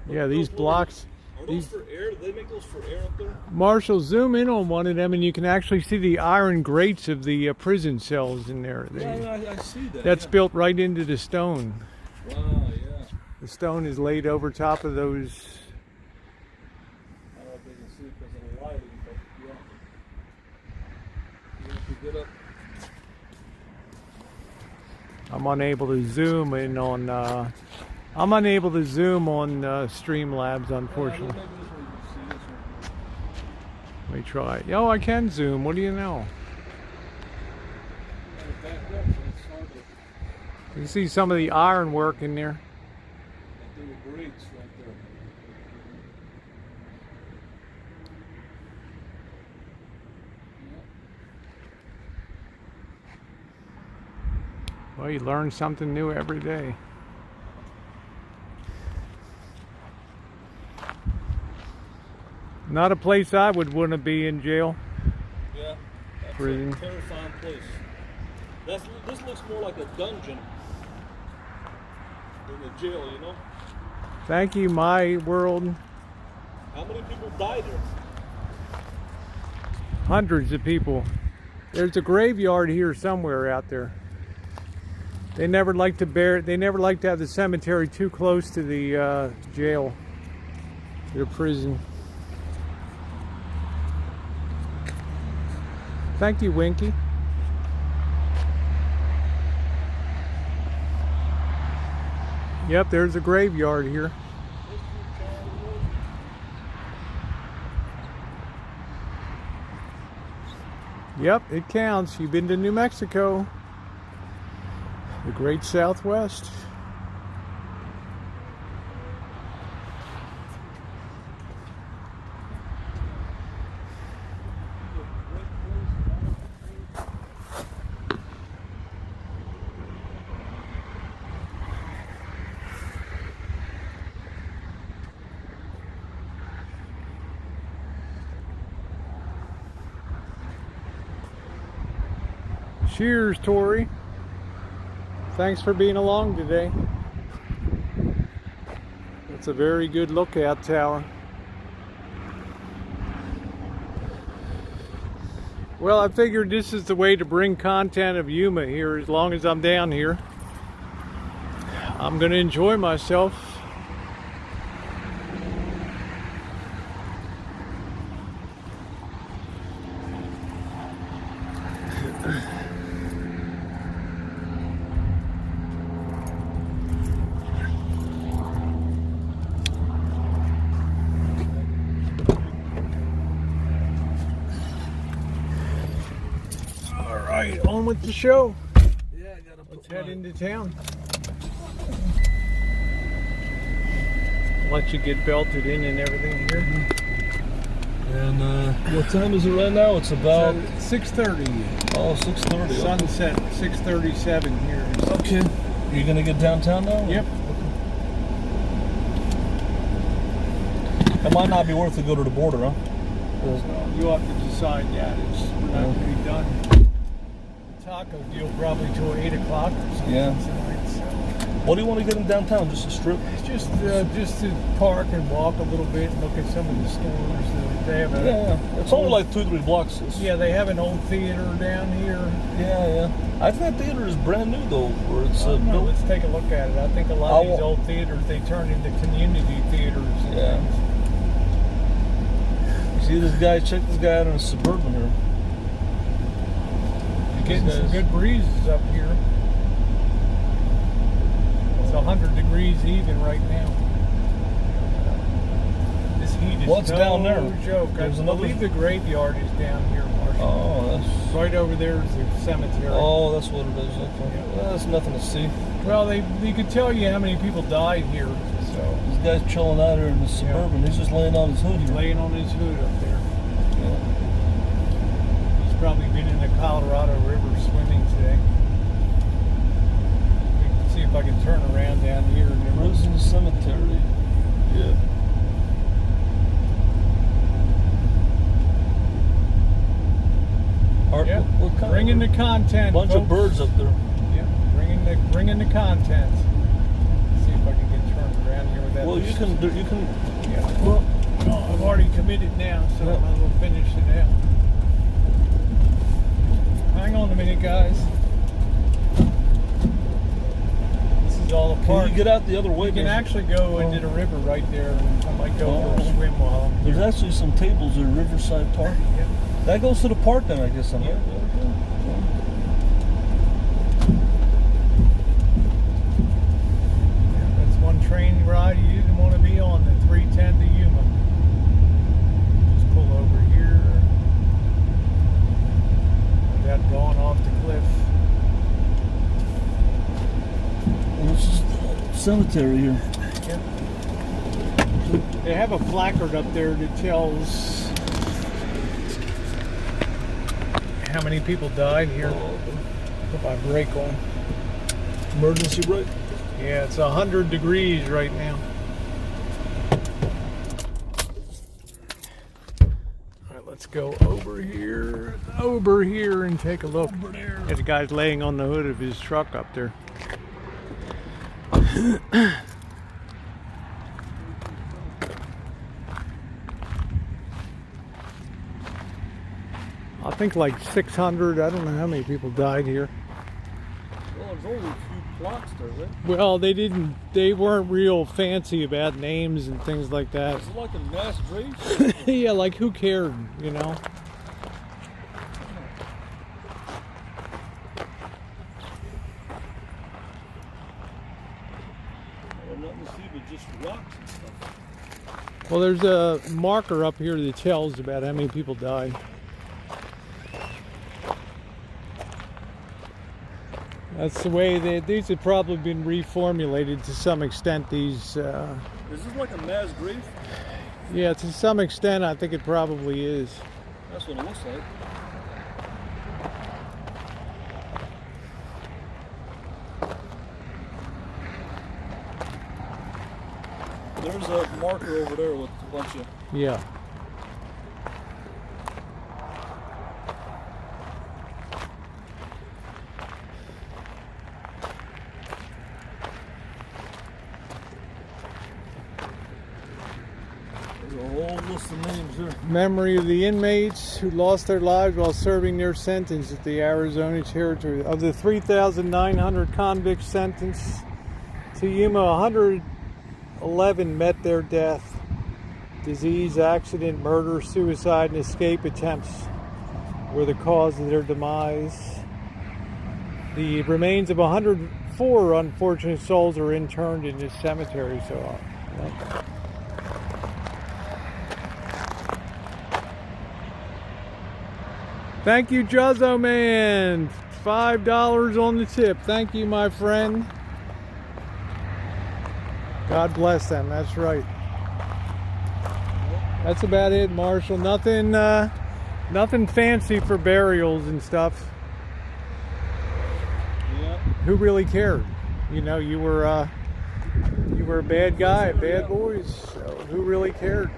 A: Yeah, these blocks.
B: Are those for air? Do they make those for air up there?
A: Marshall, zoom in on one of them and you can actually see the iron grates of the prison cells in there.
B: Yeah, I see that.
A: That's built right into the stone.
B: Wow, yeah.
A: The stone is laid over top of those.
B: I don't know if they can see it because of the lighting, but yeah. You have to get up.
A: I'm unable to zoom in on. I'm unable to zoom on Streamlabs, unfortunately. Let me try. Oh, I can zoom. What do you know? You can see some of the iron work in there. Well, you learn something new every day. Not a place I would want to be in jail.
B: Yeah, that's
A: Prison.
B: a terrifying place. This looks more like a dungeon than a jail, you know?
A: Thank you, my world.
B: How many people died there?
A: Hundreds of people. There's a graveyard here somewhere out there. They never like to have the cemetery too close to the jail, to the prison. Thank you, Winky. Yep, there's a graveyard here. Yep, it counts. You've been to New Mexico. The Great Southwest. Cheers, Tori. Thanks for being along today. It's a very good lookout tower. Well, I figured this is the way to bring content of Yuma here as long as I'm down here. I'm going to enjoy myself. On with the show.
B: Yeah, I gotta
A: Let's head into town. Let you get belted in and everything here.
B: And what time is it right now? It's about
A: 6:30.
B: Oh, 6:30.
A: Sunset, 6:37 here.
B: Okay. You're gonna get downtown now?
A: Yep.
B: It might not be worth to go to the border, huh?
A: You'll have to decide that. We're not going to be done. Taco deal probably till 8 o'clock or something tonight. So.
B: What do you want to get in downtown? Just a strip?
A: Just to park and walk a little bit and look at some of the stores. They have
B: It's only like 2-3 blocks.
A: Yeah, they have an old theater down here.
B: Yeah. I think that theater is brand new though. Or it's built.
A: Let's take a look at it. I think a lot of these old theaters, they turn into community theaters.
B: Yeah. See this guy? Check this guy out in a Suburban here.
A: Getting some good breezes up here. It's 100 degrees even right now. This heat is
B: What's down there?
A: Joke. I believe the graveyard is down here, Marshall.
B: Oh, that's
A: Right over there is the cemetery.
B: Oh, that's what it is. Okay.
A: Yeah.
B: Well, that's nothing to see.
A: Well, they could tell you how many people died here. So
B: This guy's chilling out here in the Suburban. He's just laying on his hood
A: he's
B: here.
A: laying on his hood up there.
B: Yeah.
A: He's probably been in the Colorado River swimming today. Let me see if I can turn around down here.
B: Rosie Cemetery. Yeah. Art,
A: Yeah,
B: what kind
A: bringing the
B: of
A: content.
B: bunch of
A: folks.
B: birds up there.
A: Yeah, bringing the content. See if I can get turned around here with that.
B: Well, you can.
A: Yeah.
B: Well,
A: No, I've already committed now, so I might as well finish it out. Hang on a minute, guys. This is all a
B: can
A: park.
B: you get out the other way?
A: We can actually go into the river right there, and I might go for a swim while I'm
B: There's
A: here.
B: actually some tables at Riverside Park.
A: Yeah.
B: That goes to the park then, I guess.
A: Yeah. That's one train ride you didn't want to be on, the 310 to Yuma. Just pull over here without going off the cliff.
B: This is the cemetery here.
A: Yeah. They have a placard up there that tells how many people died here. Put my brake on.
B: Emergency brake.
A: Yeah, it's 100 degrees right now. All right, let's go over here and take a look. Yeah, the guy's laying on the hood of his truck up there. I think like 600. I don't know how many people died here.
B: Well, there's only a few plots there, right?
A: Well, they weren't real fancy about names and things like that.
B: Is it like a mass grave?
A: Yeah, like who cared, you know?
B: Well, nothing to see but just rocks and stuff.
A: Well, there's a marker up here that tells about how many people died. That's the way these have probably been reformulated to some extent. These,
B: Is this like a mass grave?
A: yeah, to some extent, I think it probably is.
B: That's what it looks like. There's a marker over there with a bunch of.
A: Yeah.
B: There's a whole list of names here.
A: Memory of the inmates who lost their lives while serving their sentence at the Arizona Territory. Of the 3,900 convicts sentenced to Yuma, 111 met their death. Disease, accident, murder, suicide, and escape attempts were the cause of their demise. The remains of 104 unfortunate souls are interned in this cemetery. So, thank you, Juzzo Man. $5 on the tip. Thank you, my friend. God bless them. That's right. That's about it, Marshall. Nothing fancy for burials and stuff.
B: Yeah.
A: Who really cared? You know, you were a bad guy, bad boys. So who really cared?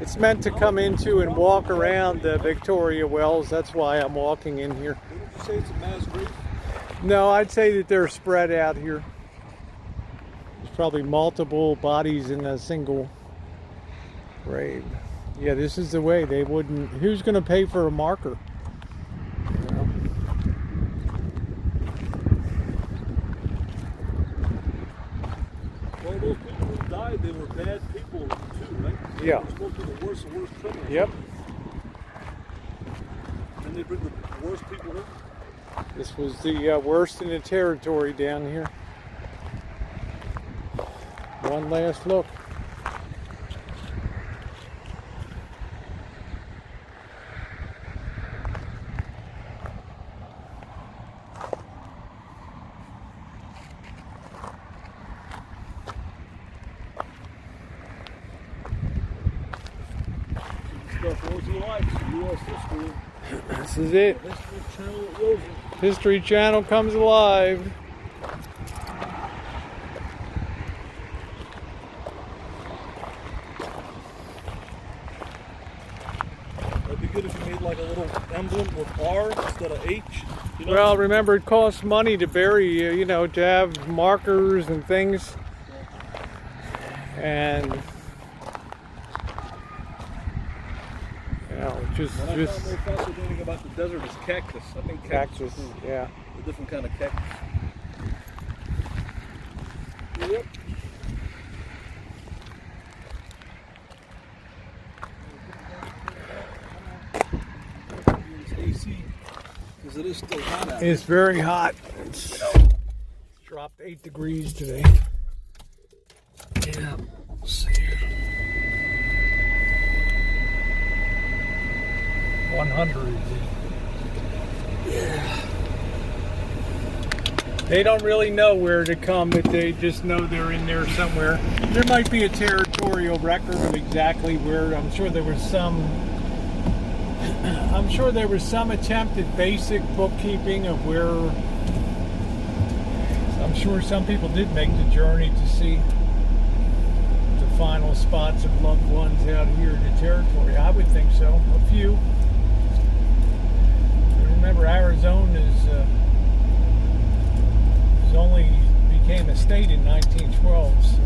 A: It's meant to come into and walk around Victoria Wells. That's why I'm walking in here.
B: Wouldn't you say it's a mass grave?
A: No, I'd say that they're spread out here. There's probably multiple bodies in a single grave. Yeah, this is the way. They wouldn't. Who's going to pay for a marker? You know?
B: Well, those people who died, they were bad people too, right?
A: Yeah.
B: They were supposed to be the worst criminals.
A: Yep.
B: And they bring the worst people in.
A: This was the worst in the territory down here. One last look. This is it.
B: History Channel at Rosie.
A: History Channel comes alive.
B: It'd be good if you made like a little emblem with R instead of H. You know?
A: Well, remember, it costs money to bury, to have markers and things. And, just
B: When I found more fascinating about the desert is cactus. I think cactus.
A: yeah.
B: A different kind of cactus. Yep. AC, because it is still hot out.
A: It's very hot. It's dropped 8 degrees today.
B: Yeah. Let's see here.
A: 100. Yeah. They don't really know where to come, but they just know they're in there somewhere. There might be a territorial record of exactly where. I'm sure there was some attempt at basic bookkeeping of where. I'm sure some people did make the journey to see the final spots of loved ones out here in the territory. I would think so. A few. Remember, Arizona's only became a state in 1912. So.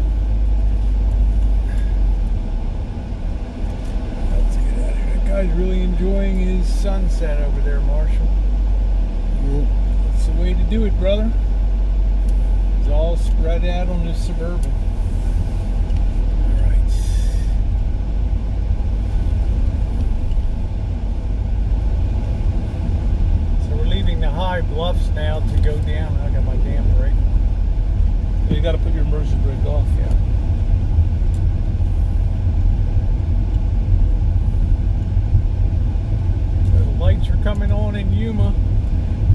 A: Let's get out of here. That guy's really enjoying his sunset over there, Marshall. That's the way to do it, brother. It's all spread out on this Suburban. All right. Leaving the high bluffs now to go down. I got my damn brake.
B: You got to put your emergency brake off.
A: Yeah. So the lights are coming on in Yuma.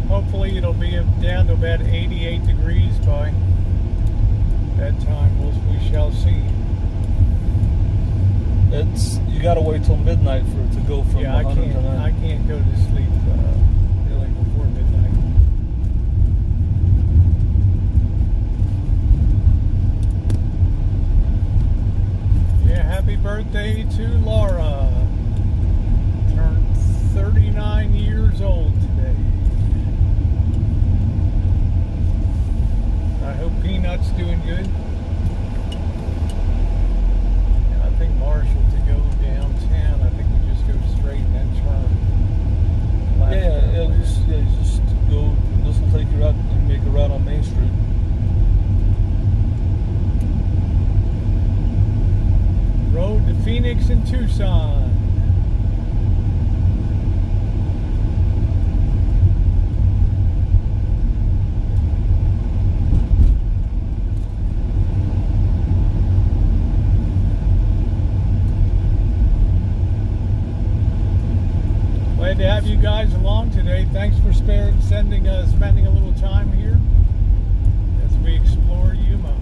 A: Hopefully it'll be down to about 88 degrees by that time. We shall see.
B: You got to wait till midnight for it to go from 100 to 9.
A: I can't go to sleep. Before midnight. Yeah, happy birthday to Laura. Turned 39 years old today. I hope Peanut's doing good. I think Marshall to go downtown. I think we just go straight and then turn.
B: Just go. This will take you out and make a route on Main Street.
A: Road to Phoenix and Tucson. Glad to have you guys along today. Thanks for spending a little time here as we explore Yuma.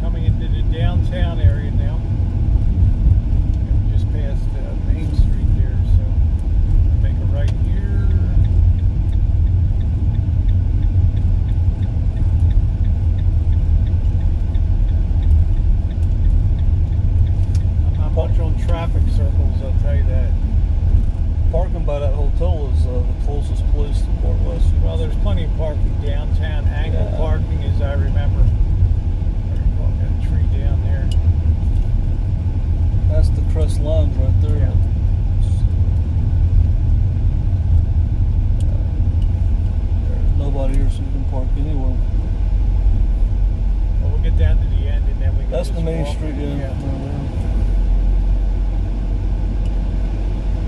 A: Coming into the downtown area now. And we just passed Main Street there, so we'll make a right here. Much on traffic circles, I'll tell you that.
B: Parking by that hotel is the closest place to Port West.
A: Well, there's plenty of parking downtown, angle parking, as I remember. Got a tree down there.
B: That's the Crest Lounge right there.
A: Yeah.
B: There's nobody here, so you can park anywhere.
A: Well, we'll get down to the end, and then we can
B: That's the Main
A: walk.
B: Street, yeah.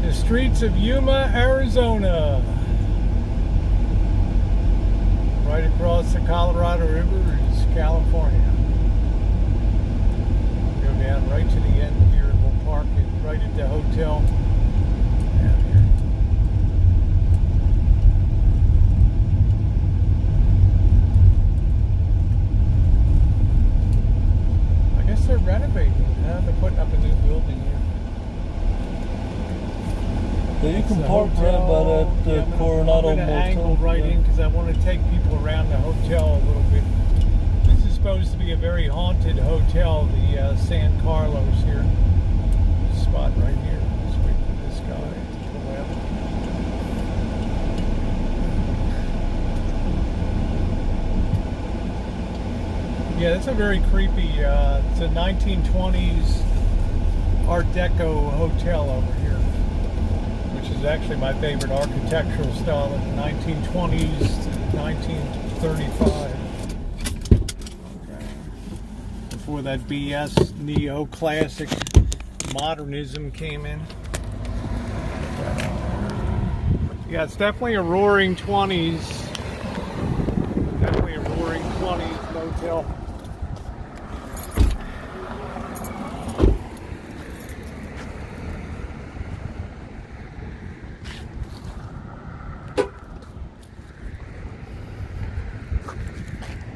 A: The streets of Yuma, Arizona. Right across the Colorado River is California. Go down right to the end here and we'll park it right at the hotel down here. I guess they're renovating. They're putting up a new building here.
B: Yeah, you can
A: the
B: park right by that
A: Yeah,
B: Coronado
A: I'm gonna angle
B: Motel.
A: right in because I want to take people around the hotel a little bit. This is supposed to be a very haunted hotel, the San Carlos here. This spot right here. Let's wait for this guy to pull out. Yeah, it's a very creepy, it's a 1920s Art Deco hotel over here, which is actually my favorite architectural style of the 1920s to 1935. Okay. Before that BS neoclassic modernism came in. Yeah, it's definitely a roaring 20s. Definitely a roaring 20s motel.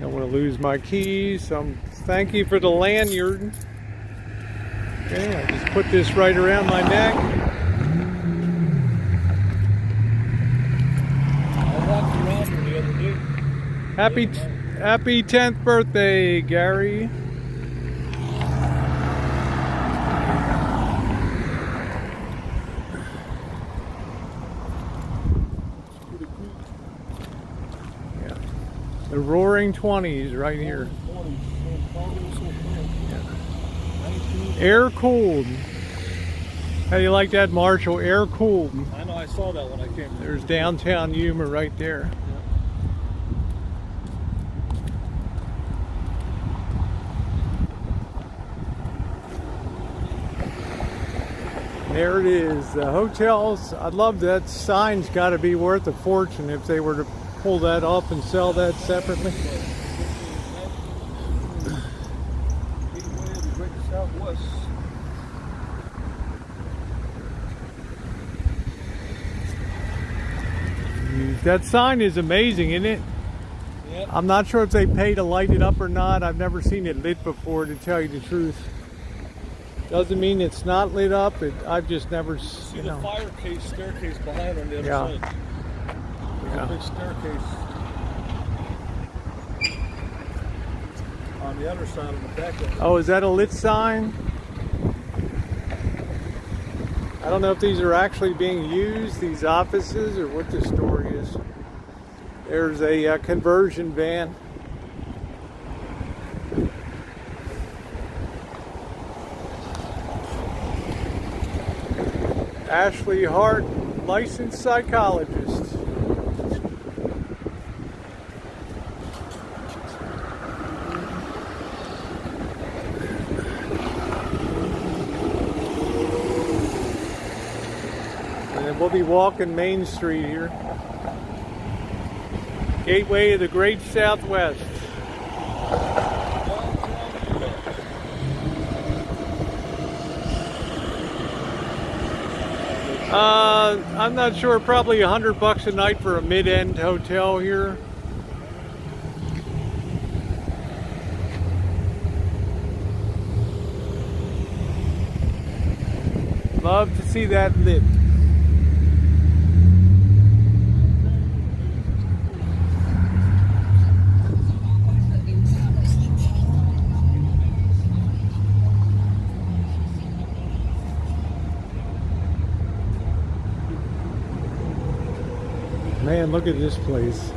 A: Don't want to lose my keys, so thank you for the lanyard. Okay, I just put this right around my neck.
B: I walked around here the other day.
A: Happy 10th birthday, Gary. Yeah. The roaring 20s right here. Air cooled. How do you like that, Marshall? Air cooled.
B: I know, I saw that when I came.
A: There's downtown Yuma right there. There it is. The hotels, I love that sign's got to be worth a fortune if they were to pull that off and sell that separately. That sign is amazing, isn't it?
B: Yep.
A: I'm not sure if they pay to light it up or not. I've never seen it lit before, to tell you the truth. Doesn't mean it's not lit up. I've just never,
B: See the fire staircase behind on the other
A: Yeah.
B: side. There's a big staircase on the other side of the back end.
A: Oh, is that a lit sign? I don't know if these are actually being used, these offices, or what the story is. There's a conversion van. Ashley Hart, licensed psychologist. And we'll be walking Main Street here. Gateway of the Great Southwest. I'm not sure, probably $100 a night for a mid-end hotel here. Love to see that lit. Man, look at this place.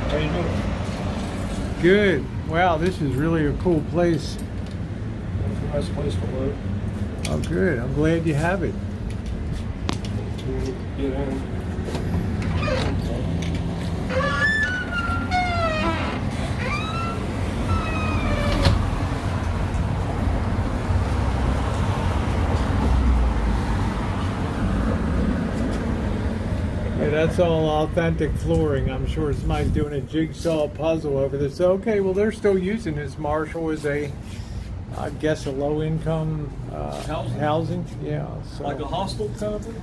B: How you doing?
A: Good. Wow, this is really a cool place.
B: It's a nice place to live.
A: Oh, good. I'm glad you have it.
B: Get in.
A: Yeah, that's all authentic flooring. I'm sure somebody's doing a jigsaw puzzle over this. Okay, well, they're still using this, Marshall, as a, I guess, a low-income
B: Housing?
A: housing. Yeah. So.
B: Like a hostel kind of thing?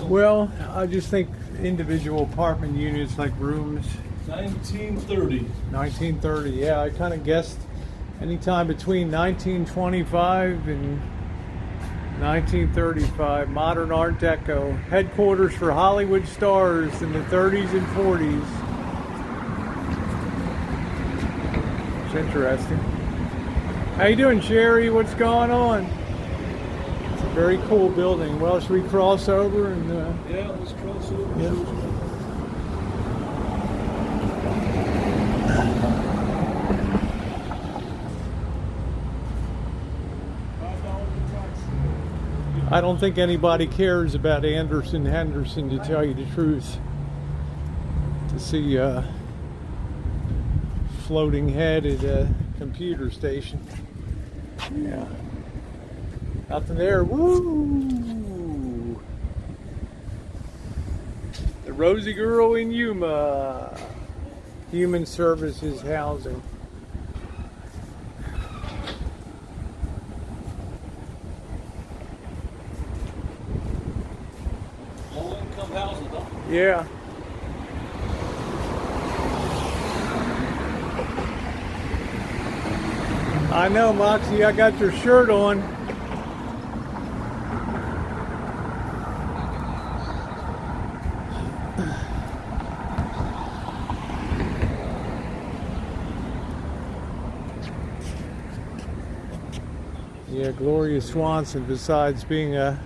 A: Well, I just think individual apartment units like rooms.
B: 1930.
A: 1930, yeah, I kind of guessed anytime between 1925 and 1935. Modern Art Deco, headquarters for Hollywood stars in the 30s and 40s. It's interesting. How you doing, Sherry? What's going on? It's a very cool building. Well, should we cross over and?
B: Yeah, let's cross over.
A: Yeah. I don't think anybody cares about Anderson Henderson, to tell you the truth. To see a floating head at a computer station. Yeah. Nothing there. Woo! The Rosie girl in Yuma. Human Services Housing.
B: Low-income housing, huh?
A: Yeah. I know, Moxie, I got your shirt on. Yeah, Gloria Swanson, besides being a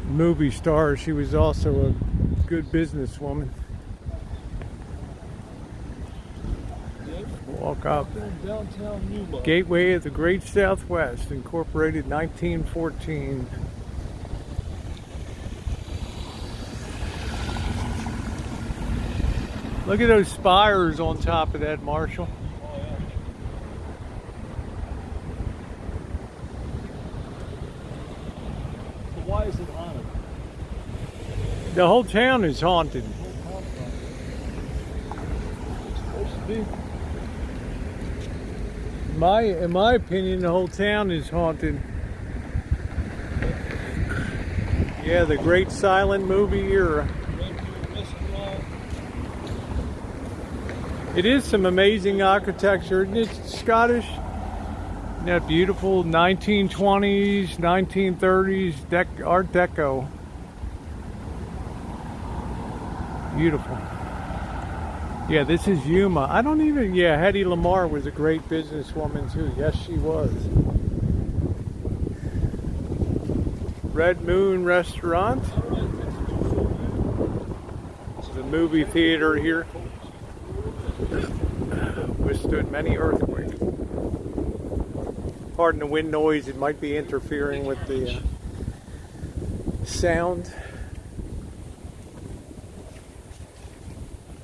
A: movie star, she was also a good businesswoman. Walk up.
B: Downtown Yuma.
A: Gateway of the Great Southwest, incorporated 1914. Look at those spires on top of that, Marshall.
B: Oh, yeah. So why is it haunted?
A: The whole town is haunted.
B: It's supposed to be.
A: In my opinion, the whole town is haunted. Yeah, the great silent movie era. It is some amazing architecture, isn't it? Scottish. Isn't that beautiful? 1920s, 1930s Art Deco. Beautiful. Yeah, this is Yuma. I don't even, yeah, Hedy Lamarr was a great businesswoman too. Yes, she was. Red Moon Restaurant. This is a movie theater here. Withstood many earthquakes. Pardon the wind noise, it might be interfering with the sound.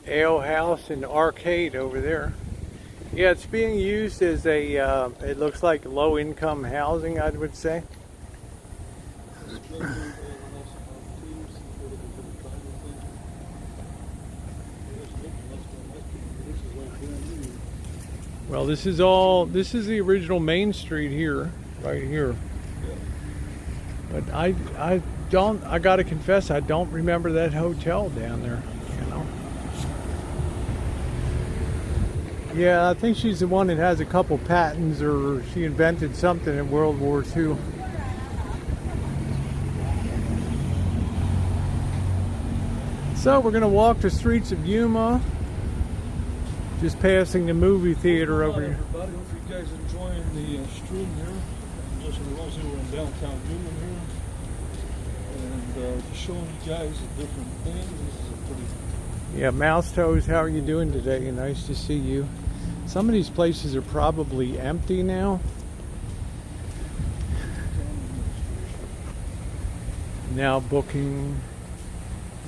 A: Ale house and arcade over there. Yeah, it's being used as a, it looks like low income housing, I would say. Well, this is the original Main Street here, right here. But I gotta confess, I don't remember that hotel down there, you know. Yeah, I think she's the one that has a couple patents, or she invented something in World War II. So we're gonna walk the streets of Yuma, just passing the movie theater over here.
B: Everybody, hope you guys enjoying the stream here. Just and Rosie, we're in downtown Yuma here, and just showing you guys the different things. This is a pretty.
A: Yeah, Mouse Toes, how are you doing today? Nice to see you. Some of these places are probably empty now. Now booking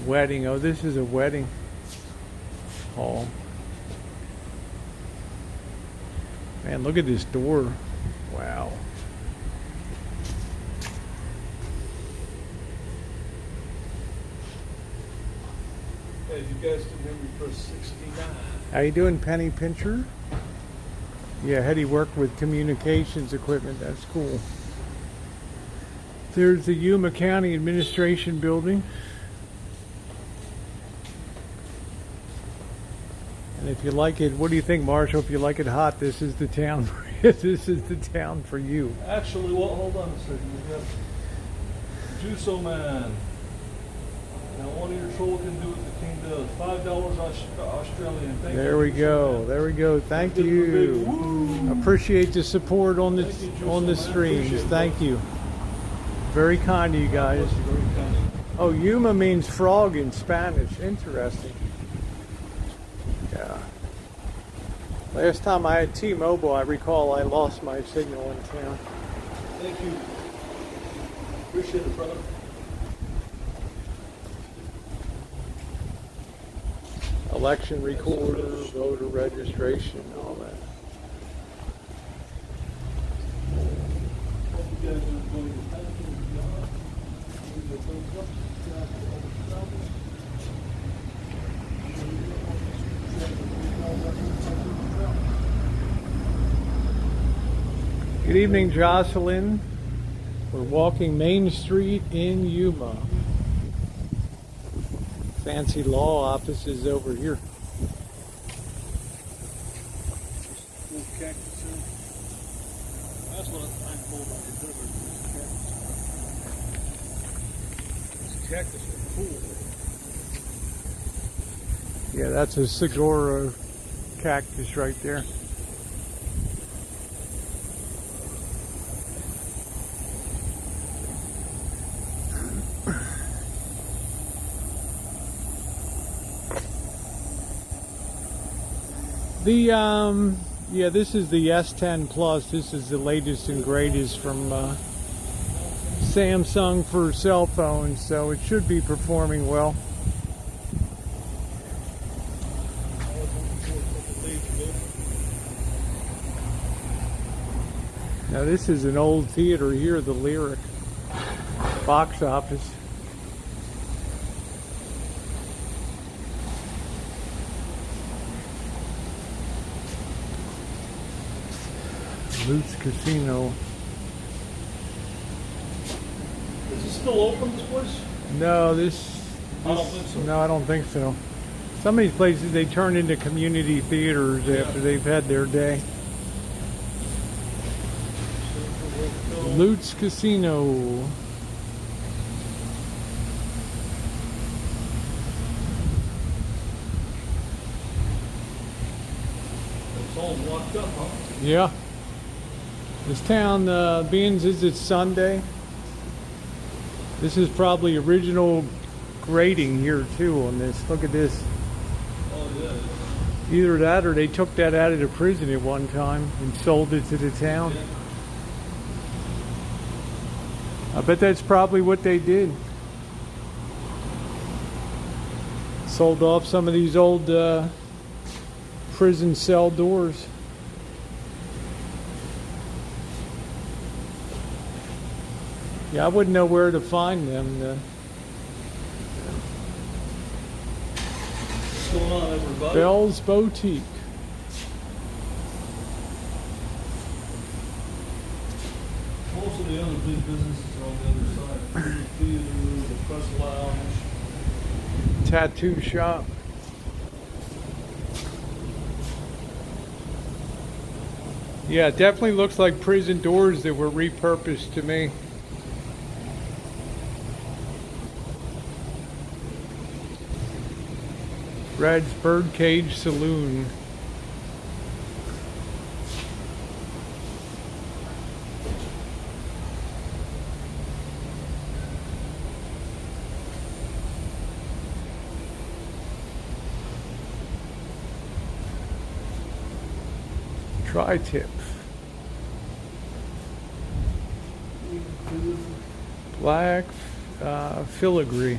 A: wedding. Oh, this is a wedding hall. Man, look at this door. Wow.
B: Hey, you guys can hear me press 69.
A: How you doing, Penny Pincher? Yeah, Hetty worked with communications equipment. That's cool. There's the Yuma County Administration Building. And if you like it, what do you think, Marshall? If you like it hot, this is the town. This is the town for you.
B: Actually, well, hold on a second. We got Juiso Man. Now, one of your troll can do what the king does. $5 Australian. Thank
A: There
B: you,
A: we
B: Juiso
A: go.
B: Man.
A: There we go. Thank
B: Give him a big
A: you.
B: woo.
A: Appreciate the support on the
B: Thank you, Juiso
A: on the
B: Man.
A: streams.
B: Appreciate it,
A: Thank
B: bro.
A: you. Very kind of you guys.
B: Bless you, very kind.
A: Oh, Yuma means frog in Spanish. Interesting. Yeah. Last time I had T-Mobile, I recall I lost my signal in town.
B: Thank you. Appreciate it, brother.
A: Election recorder, voter registration, all that.
B: Hope you guys are enjoying the time. Give it a thumbs up.
A: Good evening, Jocelyn. We're walking Main Street in Yuma. Fancy law offices over here.
B: Little cactus here. That's what I'm told about the desert. These cactus are cool.
A: Yeah, that's a saguaro cactus right there. Yeah, this is the S10 Plus. This is the latest and greatest from Samsung for cell phones, so it should be performing well. Now this is an old theater here, the Lyric box office. Lutz Casino.
B: Is it still open, this place?
A: No,
B: I don't think so.
A: No, I don't think so. Some of these places they turn into community theaters after they've had their day. Lutz Casino.
B: It's all blocked up, huh?
A: Yeah. This town, being as it's Sunday, this is probably original grading here too on this. Look at this.
B: Oh, yeah.
A: Either that or they took that out of the prison at one time and sold it to the town.
B: Yeah.
A: I bet that's probably what they did. Sold off some of these old prison cell doors. Yeah, I wouldn't know where to find them.
B: What's going on, everybody?
A: Bell's Boutique.
B: Most of the other big businesses are on the other side. The theater, the press lounge.
A: Tattoo shop. Yeah, it definitely looks like prison doors that were repurposed to me. Red's Birdcage Saloon. Tri-tip. Black filigree.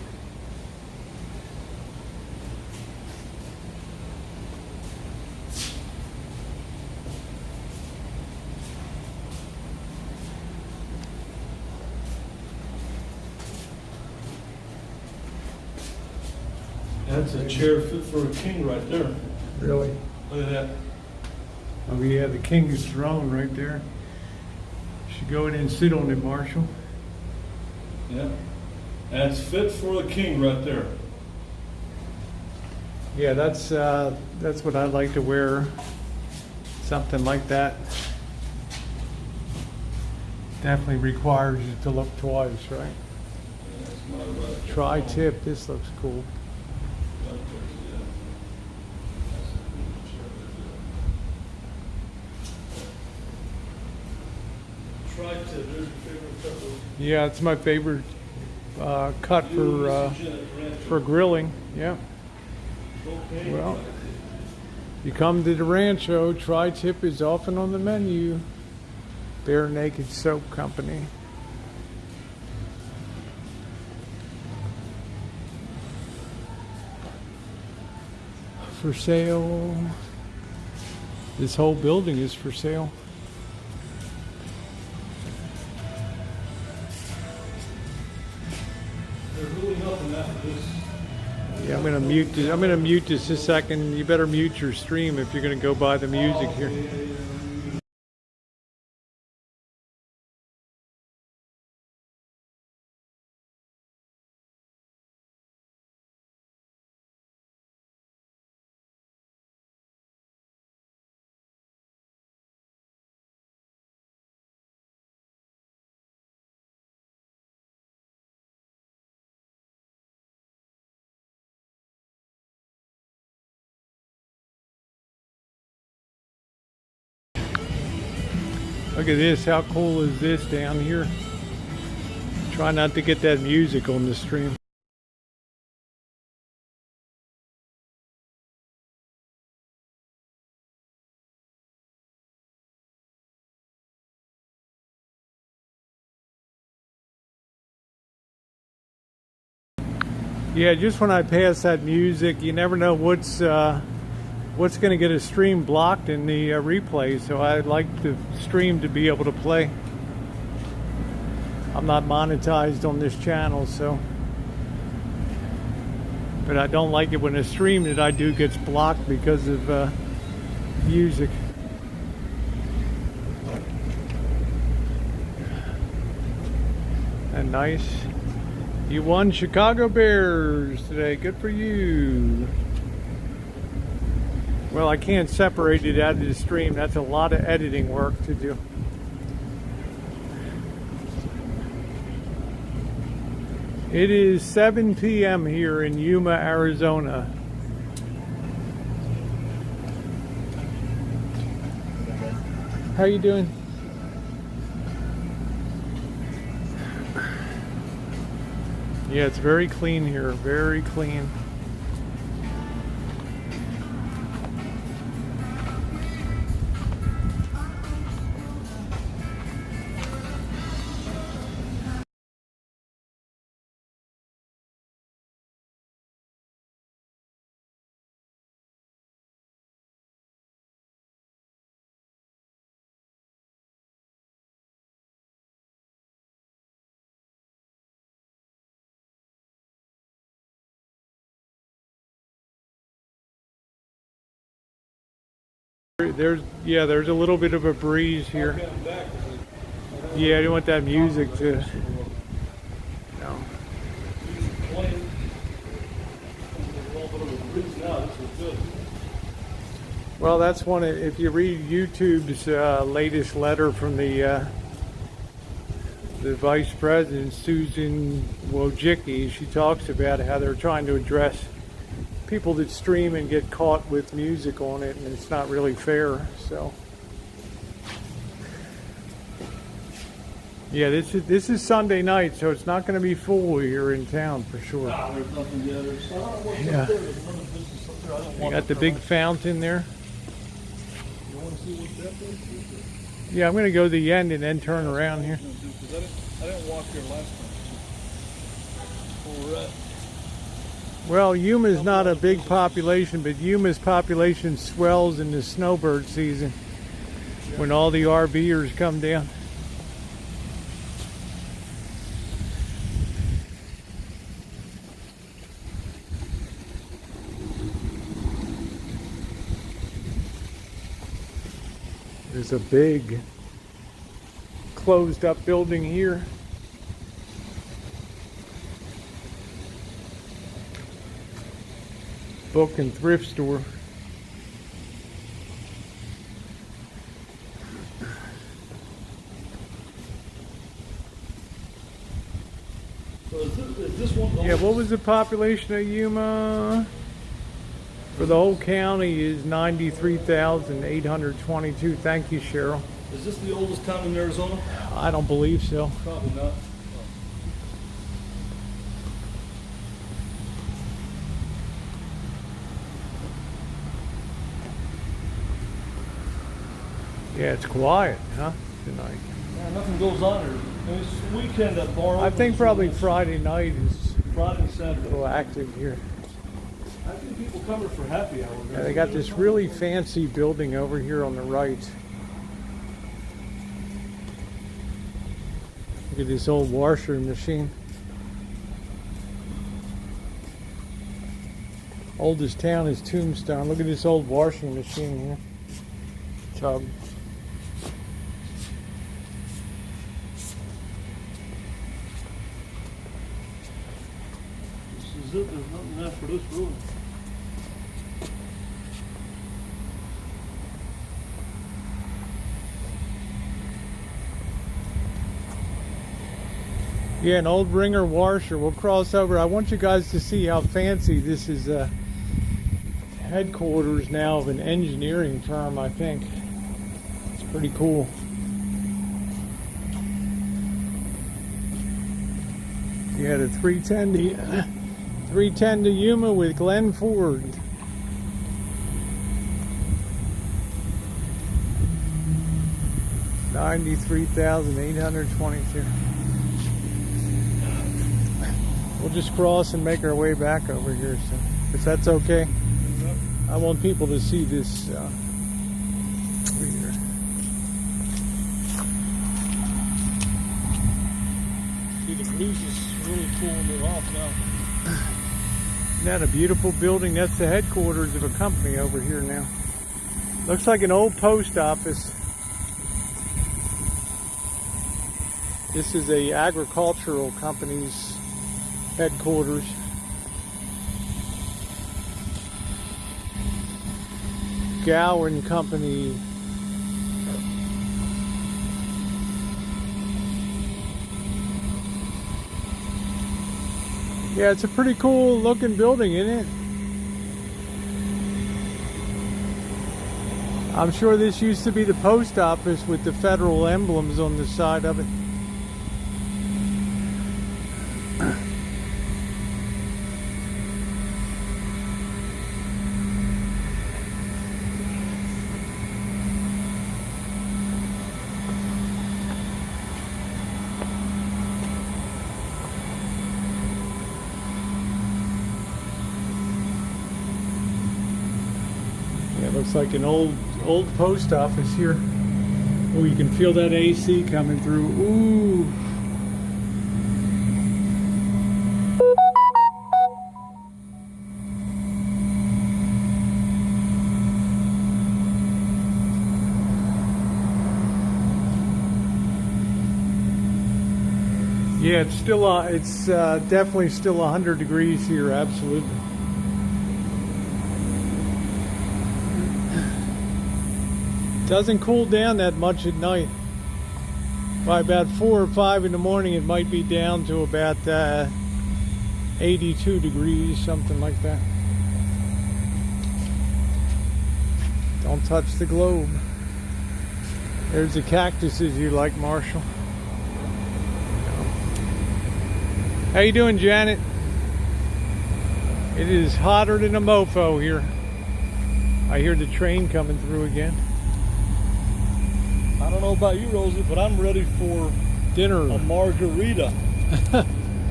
B: That's a chair fit for a king right there.
A: Really?
B: Look at that.
A: Oh yeah, the king's throne right there. Should go in and sit on it, Marshall.
B: Yeah. And it's fit for the king right there.
A: Yeah, that's what I'd like to wear. Something like that. Definitely requires you to look twice, right?
B: Yeah, it's my right.
A: Tri-tip, this looks cool.
B: Right there, yeah. Tri-tip, there's your favorite cut. Rosie.
A: Yeah, it's my favorite cut
B: Missy Jenn at Rancho.
A: for grilling. Yeah.
B: Okay.
A: Well, you come to the Rancho, tri-tip is often on the menu. Bare Naked Soap Company. For sale. This whole building is for sale.
B: There's really nothing after this.
A: Yeah, I'm gonna mute this. I'm gonna mute this a second. You better mute your stream if you're gonna go buy the music here. Look at this. How cool is this down here? Try not to get that music on the stream. Yeah, just when I pass that music, you never know what's going to get a stream blocked in the replay. So I'd like the stream to be able to play. I'm not monetized on this channel, so. But I don't like it when a stream that I do gets blocked because of music. And nice. You won Chicago Bears today. Good for you. Well, I can't separate it out of the stream. That's a lot of editing work to do. It is 7 p.m. here in Yuma, Arizona. How you doing? Yeah, it's very clean here, very clean. There's a little bit of a breeze here. Yeah, I don't want that music to. No. Well, that's one. If you read YouTube's latest letter from the Vice President, Susan Wojcicki, she talks about how they're trying to address people that stream and get caught with music on it, and it's not really fair. So yeah, this is Sunday night, so it's not going to be full here in town for sure. Yeah, you got the big fountain there. Yeah, I'm going to go to the end and then turn around here.
B: I didn't walk here last time.
A: Well, Yuma's not a big population, but Yuma's population swells in the snowbird season when all the RVers come down. There's a big closed up building here. book and thrift store.
B: So is this one?
A: Yeah, what was the population of Yuma? For the whole county is 93,822. Thank you, Cheryl.
B: Is this the oldest town in Arizona?
A: I don't believe so.
B: Probably not.
A: Yeah, it's quiet, huh? Tonight.
B: Yeah, nothing goes on here. And it's weekend at bar.
A: I think probably Friday night is
B: Friday,
A: a
B: Saturday.
A: little active here.
B: I think people come here for happy hour.
A: Yeah, they got this really fancy building over here on the right. Look at this old washer machine. Oldest town is Tombstone. Look at this old washing machine here. Tub.
B: This is it. There's nothing left for this room.
A: Yeah, an old wringer washer. We'll cross over. I want you guys to see how fancy this is. Headquarters now of an engineering firm, I think. It's pretty cool. You had a 310 to Yuma with Glenn Ford. $93,822. We'll just cross and make our way back over here, so if that's okay. I want people to see this over here.
B: See, the breeze is really cooling it off now.
A: Isn't that a beautiful building? That's the headquarters of a company over here now. Looks like an old post office. This is a agricultural company's headquarters. Gowan Company. Yeah, it's a pretty cool looking building, isn't it? I'm sure this used to be the post office with the federal emblems on the side of it. Looks like an old post office here. Oh, you can feel that AC coming through. Ooh. Yeah, it's still it's definitely still 100 degrees here. Absolutely. Doesn't cool down that much at night. By about 4 or 5 in the morning, it might be down to about 82 degrees, something like that. Don't touch the globe. There's the cactuses you like, Marshall. How you doing, Janet? It is hotter than a mofo here. I hear the train coming through again.
B: I don't know about you, Rosie, but I'm ready for
A: dinner.
B: A margarita.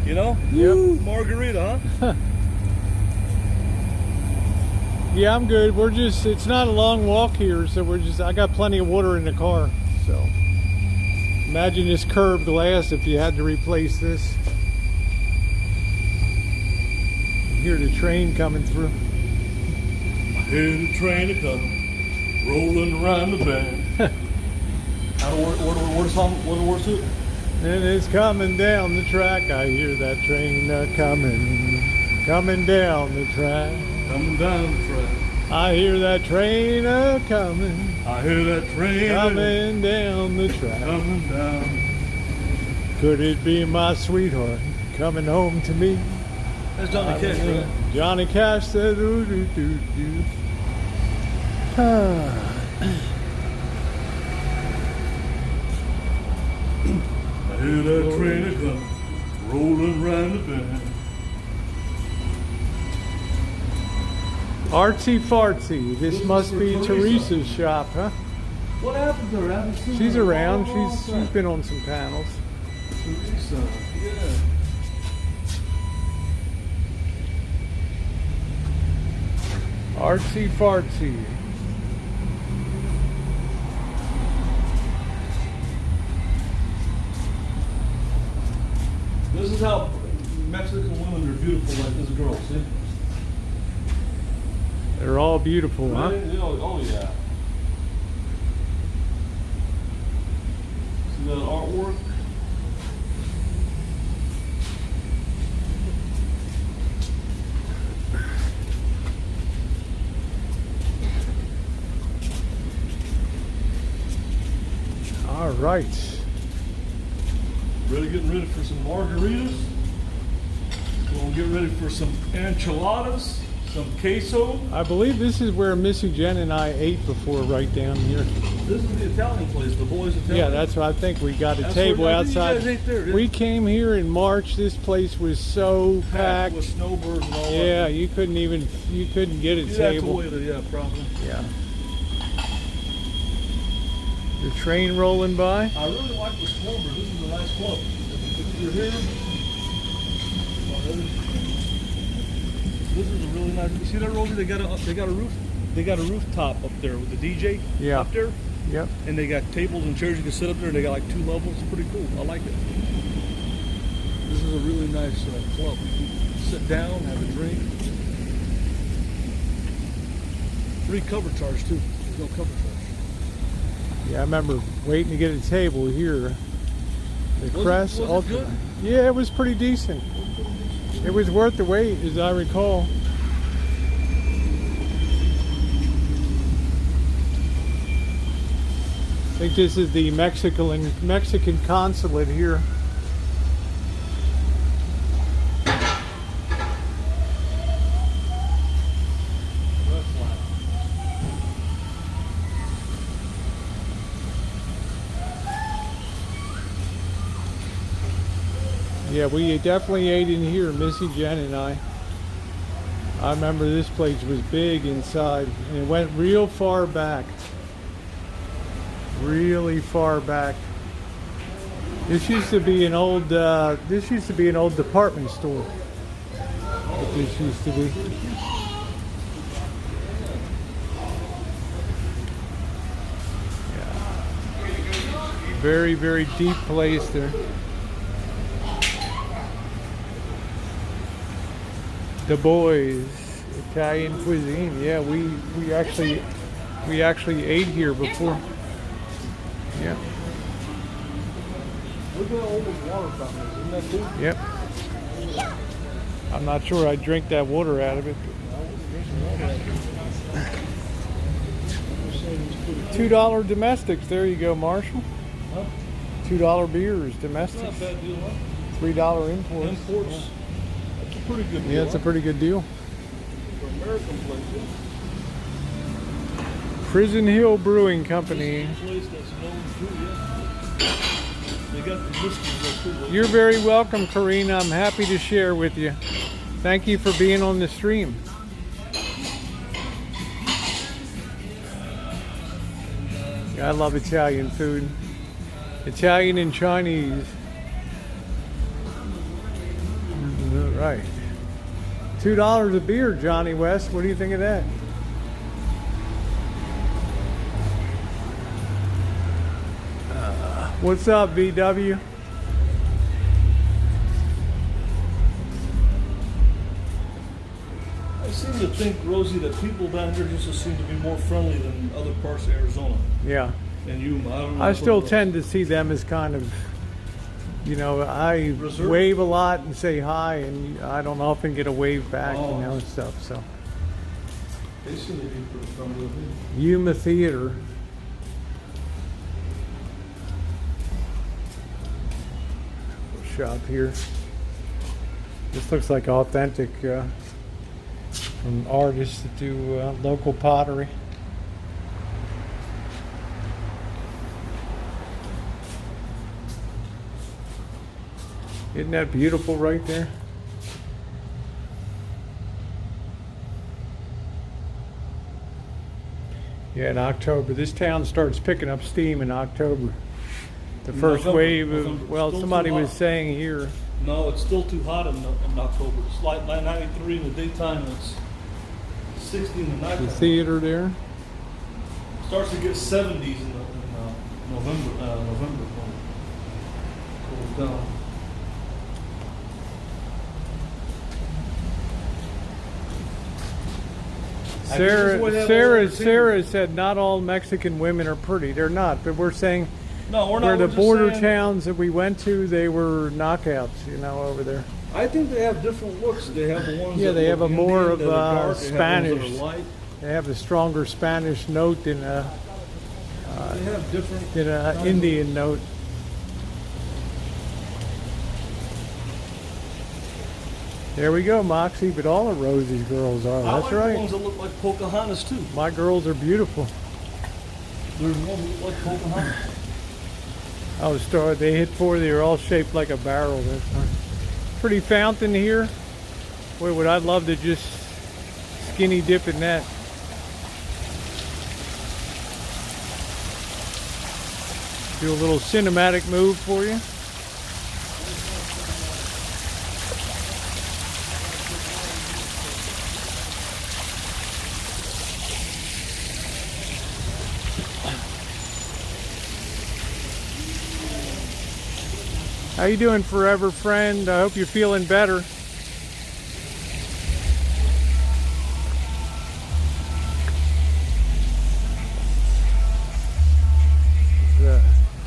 B: You know?
A: Yep.
B: Margarita, huh?
A: Yeah, I'm good. It's not a long walk here, so I got plenty of water in the car. So imagine this curved glass if you had to replace this. You hear the train coming through.
B: I hear the train a-coming, rolling around the bend. What the words to it?
A: And it's coming down the track. I hear that train coming down the track.
B: coming down the track.
A: I hear that train a-coming.
B: I hear that train
A: Coming down the track.
B: coming down.
A: Could it be my sweetheart coming home to me?
B: That's Johnny Cash, right?
A: Johnny Cash said, ooh, doo, doo, doo. Ah.
B: I hear that train a coming, rolling round the bend.
A: Artsy fartsy. This must be Teresa's shop, huh?
B: What happened to her? I haven't seen
A: She's
B: her in a
A: around.
B: long
A: She's
B: time.
A: been on some panels.
B: Teresa, yeah.
A: Artsy fartsy.
B: This is how Mexican women are beautiful, like this girl, see?
A: They're all beautiful, huh?
B: Right? Oh yeah. See that artwork?
A: All right.
B: Really getting ready for some margaritas. Gonna get ready for some enchiladas, some queso.
A: I believe this is where Missy Jenn and I ate before, right down here.
B: This is the Italian place, the boys' Italian.
A: Yeah, that's what I think. We got a
B: That's
A: table
B: where- I think you
A: outside.
B: guys ate there, didn't
A: We
B: you?
A: came here in March. This place was so packed.
B: with snowbirds and all
A: Yeah,
B: that.
A: you couldn't get a
B: You'd have to
A: table.
B: wait, yeah, probably.
A: Yeah. The train rolling by.
B: I really like this club. This is a nice club. If you're here, this is a really nice. You see that, Rosie? They got a roof. They got a rooftop up there with the DJ.
A: Yeah.
B: Up there,
A: Yep.
B: and they got tables and chairs you can sit up there. And they got like 2 levels. It's pretty cool. I like it. This is a really nice club. You can sit down, have a drink. Free cover charge too. There's no cover charge.
A: Yeah, I remember waiting to get a table here. The Crest
B: was it
A: Ultra.
B: good?
A: Yeah, it was pretty decent. It was worth the wait, as I recall. I think this is the Mexican consulate here. Yeah, we definitely ate in here, Missy Jenn and I. I remember this place was big inside, and it went real far back. Really far back. This used to be an old department store. What this used to be. Yeah. Very, very deep place there. The boys, Italian cuisine. Yeah, we actually ate here before. Yeah.
B: Look at how old this water fountain is. Isn't that cool?
A: Yep. I'm not sure I'd drink that water out of it. $2 domestics. There you go, Marshall.
B: Huh?
A: $2 beers,
B: Not
A: domestics.
B: a bad deal, huh?
A: $3 imports.
B: Imports. That's a pretty good deal.
A: Yeah, it's a pretty good deal.
B: For American place, yeah.
A: Prison Hill Brewing Company.
B: This is a place that's known too, yeah. They got the whiskeys there too.
A: You're very welcome, Karina. I'm happy to share with you. Thank you for being on the stream. I love Italian food. Italian and Chinese. All right. $2 a beer, Johnny West. What do you think of that? What's up, VW?
B: I seem to think, Rosie, that people down here just seem to be more friendly than other parts of Arizona
A: Yeah.
B: and Yuma. I don't know.
A: I
B: what
A: still
B: it is.
A: tend to see them as kind of, you know, I
B: Reserved?
A: wave a lot and say hi, and I don't often get a wave back,
B: Oh.
A: you know, and stuff. So,
B: They seem to be pretty friendly with me.
A: Yuma Theater. Shop here. This looks like authentic from artists that do local pottery. Isn't that beautiful right there? Yeah, in October. This town starts picking up steam in October. The first wave of, well, somebody was saying here.
B: No, it's still too hot in October. It's like 93 in the daytime, and it's 60 in the nighttime.
A: The theater there.
B: Starts to get 70s in November. November cools down.
A: Sarah said not all Mexican women are pretty. They're not, but we're saying
B: no, we're not.
A: Where the
B: we're
A: border
B: saying,
A: towns that we went to, they were knockouts, you know, over there.
B: I think they have different looks. They have the ones.
A: Yeah,
B: that
A: they have a
B: look
A: more
B: Indian,
A: of
B: dark,
A: Spanish.
B: They have ones that are light.
A: They have a stronger Spanish note than
B: They have different.
A: an Indian note. There we go, Moxie. But all of Rosie's girls are.
B: I
A: That's
B: like
A: right.
B: the ones that look like Pocahontas too.
A: My girls are beautiful.
B: There's one that look like Pocahontas.
A: Oh, they hit 4. They were all shaped like a barrel. That's fine. Pretty fountain here. Boy, would I love to just skinny dip in that. Do a little cinematic move for you. How you doing, forever friend? I hope you're feeling better.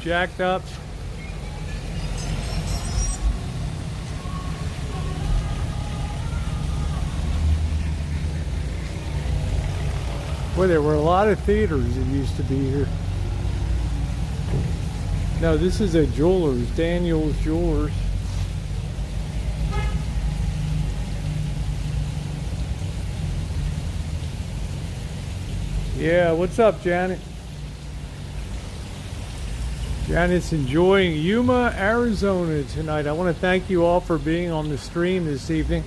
A: Jacked up. Boy, there were a lot of theaters that used to be here. No, this is a jeweler's, Daniel's Jewelers. Yeah, what's up, Janet? Janet's enjoying Yuma, Arizona tonight. I want to thank you all for being on the stream this evening,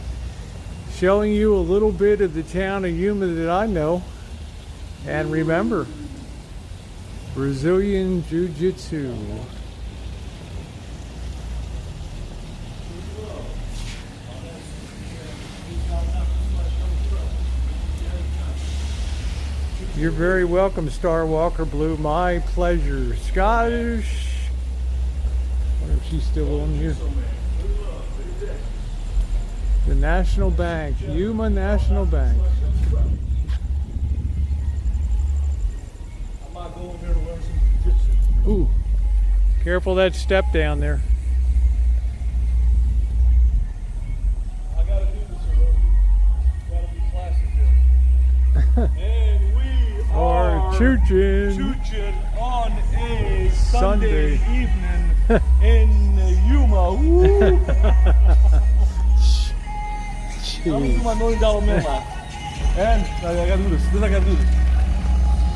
A: showing you a little bit of the town of Yuma that I know. And remember, Brazilian Jiu-Jitsu. You're very welcome, Star Walker Blue. My pleasure. Scottish. I wonder if she's still on here. The National Bank. Yuma National Bank. Ooh, careful that step down there.
B: I gotta do this, Rosie. Gotta be classic here. And we are chooching on a Sunday evening in Yuma. Woo! I'm gonna do my $1 million man laugh. And I gotta do this. I gotta do this.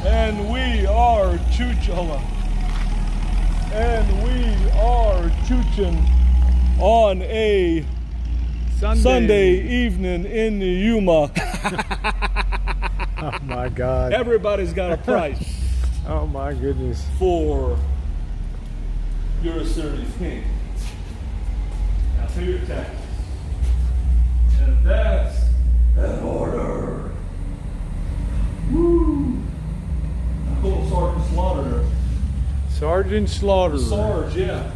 B: And we are chooching. Hold on. And we are chooching on a Sunday evening in Yuma.
A: Oh my God.
B: Everybody's got a price.
A: Oh my goodness.
B: For your assertive king. Now pay your taxes. And that's an order. Woo! I call Sergeant Slaughter there.
A: Sergeant Slaughter.
B: Sarge, yeah.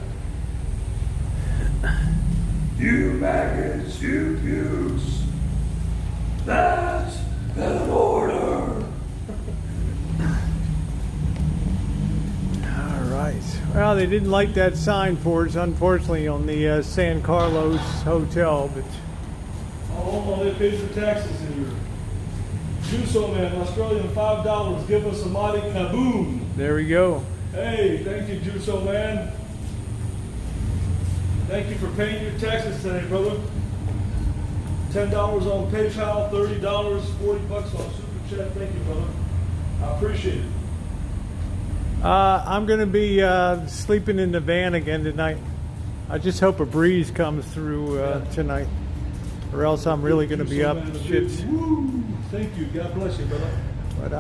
D: You maggots, you pukes. That's an order.
A: All right. Well, they didn't like that sign for us, unfortunately, on the San Carlos Hotel, but
B: Oh, they paid your taxes in here. Juso Man, Australian $5. Give us a mighty kaboom.
A: There we go.
B: Hey, thank you, Juso Man. Thank you for paying your taxes today, brother. $10 on PayPal, $30, $40 on Super Chat. Thank you, brother. I appreciate it.
A: I'm going to be sleeping in the van again tonight. I just hope a breeze comes through tonight, or else I'm really going to be up to shits.
B: Woo! Thank you. God bless you, brother.
A: But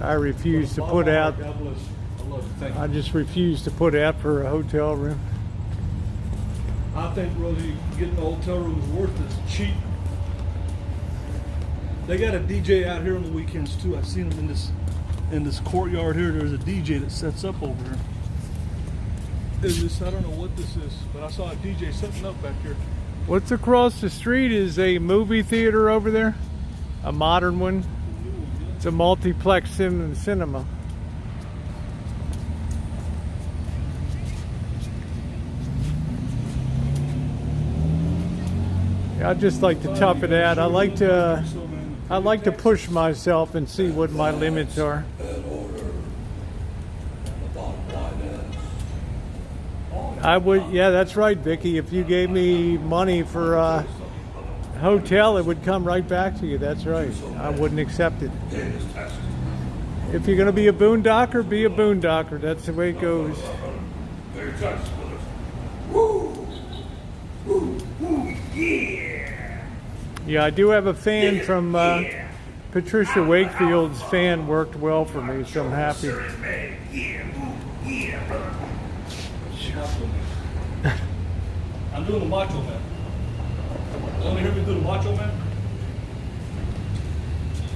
A: I refuse to put out.
B: God bless you. I love you. Thank you.
A: I just refuse to put out for a hotel room.
B: I think, Rosie, getting a hotel room is worth it. It's cheap. They got a DJ out here on the weekends too. I've seen them in this courtyard here. There's a DJ that sets up over here. I don't know what this is, but I saw a DJ setting up back here.
A: What's across the street is a movie theater over there, a modern one. It's a multiplex cinema. I just like to tough it out. I like to push myself and see what my limits are. I would, yeah, that's right, Vicky. If you gave me money for a hotel, it would come right back to you. That's right. I wouldn't accept it. If you're going to be a boondocker, be a boondocker. That's the way it goes. Yeah, I do have a fan from Patricia Wakefield's fan worked well for me, so I'm happy.
B: I'm doing the Macho Man. Want to hear me do the Macho Man?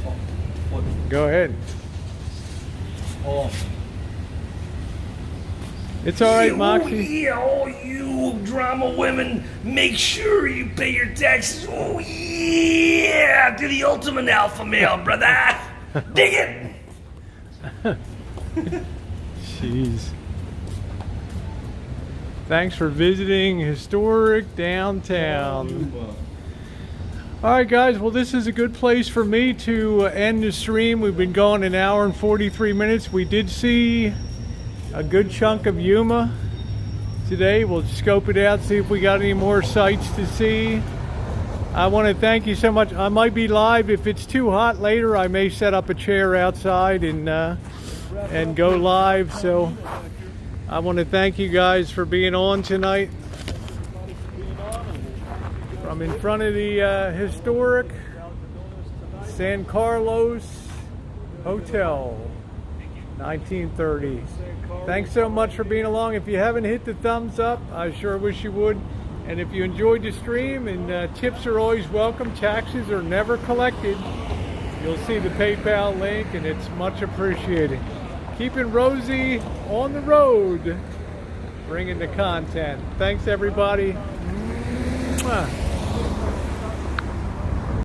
B: Oh, what?
A: Go ahead.
B: Oh.
A: It's all right, Moxie.
D: Yeah, all you drama women, make sure you pay your taxes. Oh yeah, to the ultimate alpha male, brother. Dig it.
A: Jeez. Thanks for visiting historic downtown. All right, guys. Well, this is a good place for me to end the stream. We've been going an hour and 43 minutes. We did see a good chunk of Yuma today. We'll scope it out, see if we got any more sights to see. I want to thank you so much. I might be live. If it's too hot later, I may set up a chair outside and go live. So I want to thank you guys for being on tonight. From in front of the historic San Carlos Hotel, 1930. Thanks so much for being along. If you haven't hit the thumbs up, I sure wish you would. And if you enjoyed the stream, and tips are always welcome, taxes are never collected. You'll see the PayPal link, and it's much appreciated. Keeping Rosie on the road, bringing the content. Thanks, everybody. Mwah.